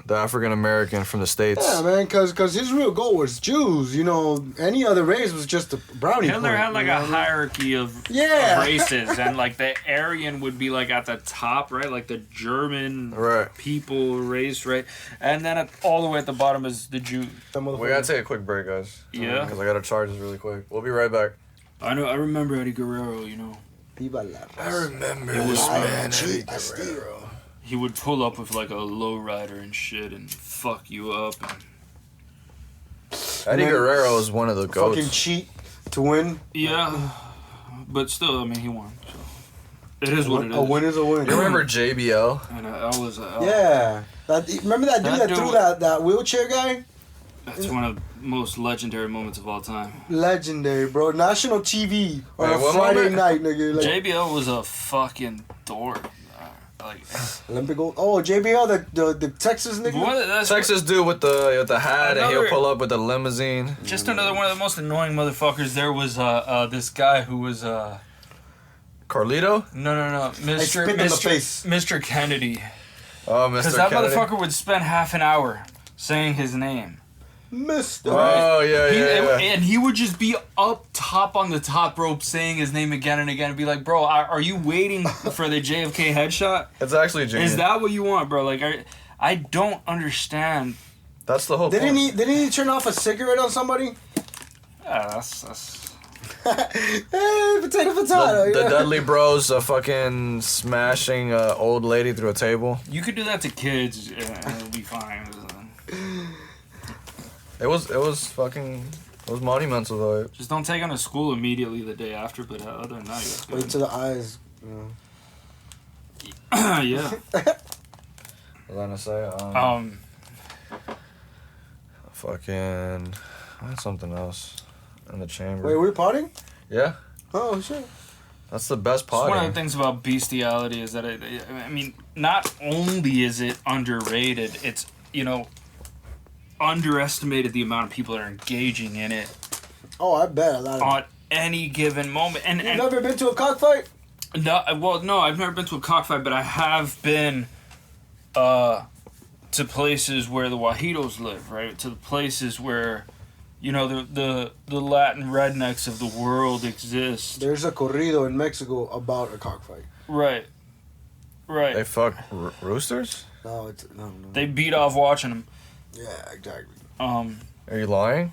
African American from the States. Yeah, man, because his real goal was Jews. You know, any other race was just a brownie Hitler point, had like you know a what I mean? hierarchy of Yeah. races, and like the Aryan would be like at the top, right? Like the German Right. people race, right? And then all the way at the bottom is the Jew. We gotta take a quick break, guys. Yeah. Because I gotta charge this really quick. We'll be right back. I know. I remember Eddie Guerrero. You know, Viva la I remember It was this man, man, Eddie Eddie Guerrero. he would pull up with like a lowrider and shit and fuck you up. And, Eddie Man, Guerrero is one of the fucking goats. cheat to win. yeah, but still, I mean, he won. So it is what it is. A win is a win. You remember JBL? And I was. Yeah. Remember that dude That that dude- threw that wheelchair guy? That's one of the most legendary moments of all time. Legendary, bro. National TV on Wait, a what Friday moment? night, nigga. Like, JBL was a fucking dork. Like, Olympic gold. Oh, JBL, the Texas nigga. that's Texas dude with the hat, and he'll Another- pull up with the limousine. just another one of the most annoying motherfuckers. There was this guy who was Carlito? no, spit in the face. Mr. Kennedy. Oh, Mr. Because that Kennedy. motherfucker would spend half an hour saying his name. Mister. Oh, yeah, yeah. And he would just be up top on the top rope saying his name again and again and be like, bro, are you waiting for the JFK headshot? It's actually genius. Is that what you want, bro? Like, I don't understand. That's the whole Didn't point. he turn off a cigarette on somebody? That's Hey, potato. The yeah. Dudley Bros Uh, fucking smashing a old lady through a table. you could do that to kids and it'll be fine. It was monumental though. Just don't take him to school immediately the day after, but other than that, you're Wait good. till the eyes. You know. Yeah. What was I gonna say? Fucking. I had something else in the chamber. Wait, we're partying? Yeah, Oh shit. that's the best It's one of potting. the things about bestiality is that I mean, not only is it underrated, it's, you know, underestimated the amount of people that are engaging in it Oh, I bet a lot of. on any given moment. And You never been to a cockfight? no, well, no, I've never been to a cockfight, but I have been to places where the Wajitos live, right? To the places where, you know, the Latin rednecks of the world exist. There's a corrido in Mexico about a cockfight. Right. Right. They fuck roosters? No, no. They beat off watching them. Yeah, exactly. Are you lying?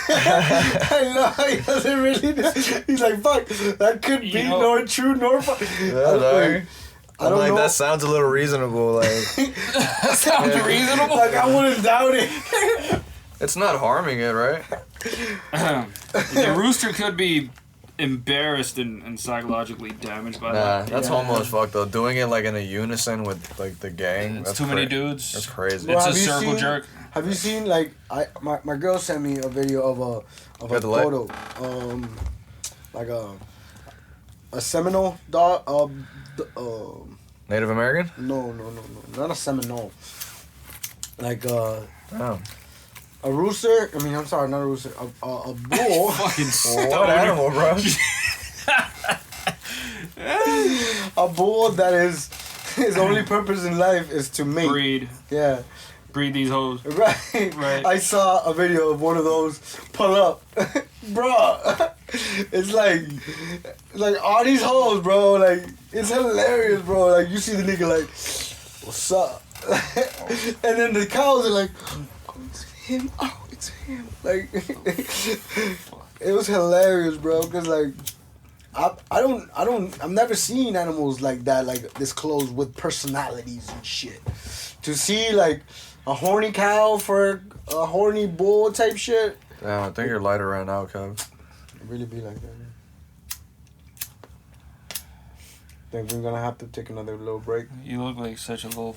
I know he doesn't really. He's like, fuck. That could be You know- nor true nor. Yeah, like, I don't know. that sounds a little reasonable. Like That sounds reasonable. Like I wouldn't doubt it. it's not harming it, right? The rooster could be embarrassed and psychologically damaged by Nah, that. that's Yeah. almost fucked though. Doing it like in a unison with like the gang. It's that's too many cra- dudes. That's crazy. Bro, It's a have you circle seen- jerk. Have you seen like my girl sent me a video of a Yeah, the leg. photo, like a Seminole dog. Native American? No, not a Seminole. Like Damn. a rooster. I mean, I'm sorry, not a rooster. A bull. Fucking What animal, bro? A bull that is his only purpose in life is to mate. breed. Yeah. Breed these hoes. Right. Right. I saw a video of one of those pull up. Bro. It's like all these hoes, bro. Like, it's hilarious, bro. Like, you see the nigga like, what's up? And then the cows are like, oh, it's him. Oh, it's him. Like, it was hilarious, bro. Cause like, I've never seen animals like that, like this close with personalities and shit. To see like a horny cow for a horny bull type shit. Damn, I think your lighter ran out, Kev. It really be like that, man. Think we're gonna have to take another little break. You look like such a little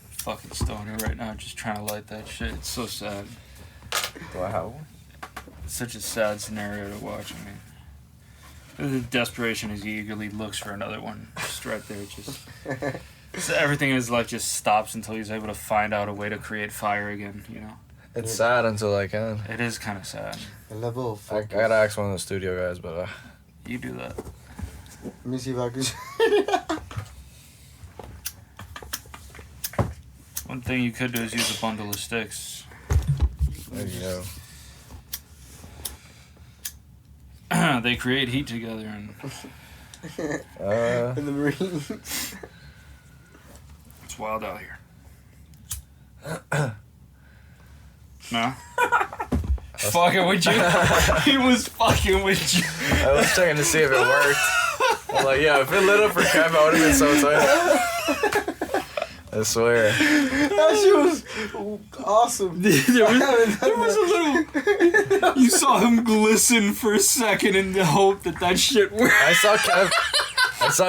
fucking stoner right now, just trying to light that shit. It's so sad. Do I have one? It's such a sad scenario to watch. I mean, the desperation as he eagerly looks for another one, just right there. Just everything in his life just stops until he's able to find out a way to create fire again. You know, It's sad until I can. it is kind of sad. A level of I focus. gotta ask one of the studio guys, but You do that. Let me see if I can. One thing you could do is use a bundle of sticks. there you go. They create heat together, and In the Marines. it's wild out here. No? Fucking with you. He was fucking with you. I was checking to see if it worked. I'm like, yeah, if it lit up for Kev, I would have been so tight. I swear. That shit was awesome. There was a little. You saw him glisten for a second in the hope that shit worked. I saw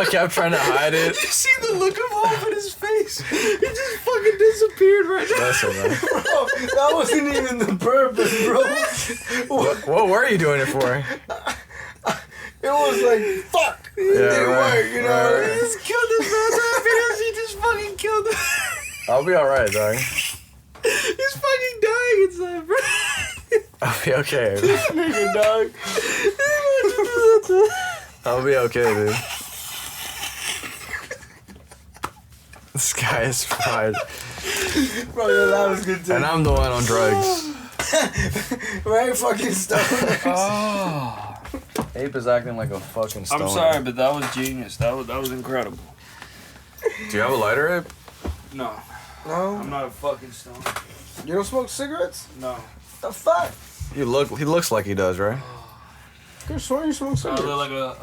Kev trying to hide it. You see the look of hope in his face. He just fucking disappeared right now. Listen, man. Bro, that wasn't even the purpose, bro. What were you doing it for? It was like, fuck. It didn't work, you know? right. He just killed this man's happiness. He just fucking killed him. I'll be alright, dog. He's fucking dying inside, bro. I'll be okay. Nigga, dog. I'll be okay, dude. This guy is fried. Bro, your laugh was good too. And I'm the one on drugs. Right fucking stoned. Oh. Ape is acting like a fucking stoner. I'm sorry, but that was genius. That was incredible. Do you have a lighter, Ape? No, No? I'm not a fucking stoner. You don't smoke cigarettes? No. The fuck? He looks like he does, right? Could have sworn you smoke I cigarettes. look like a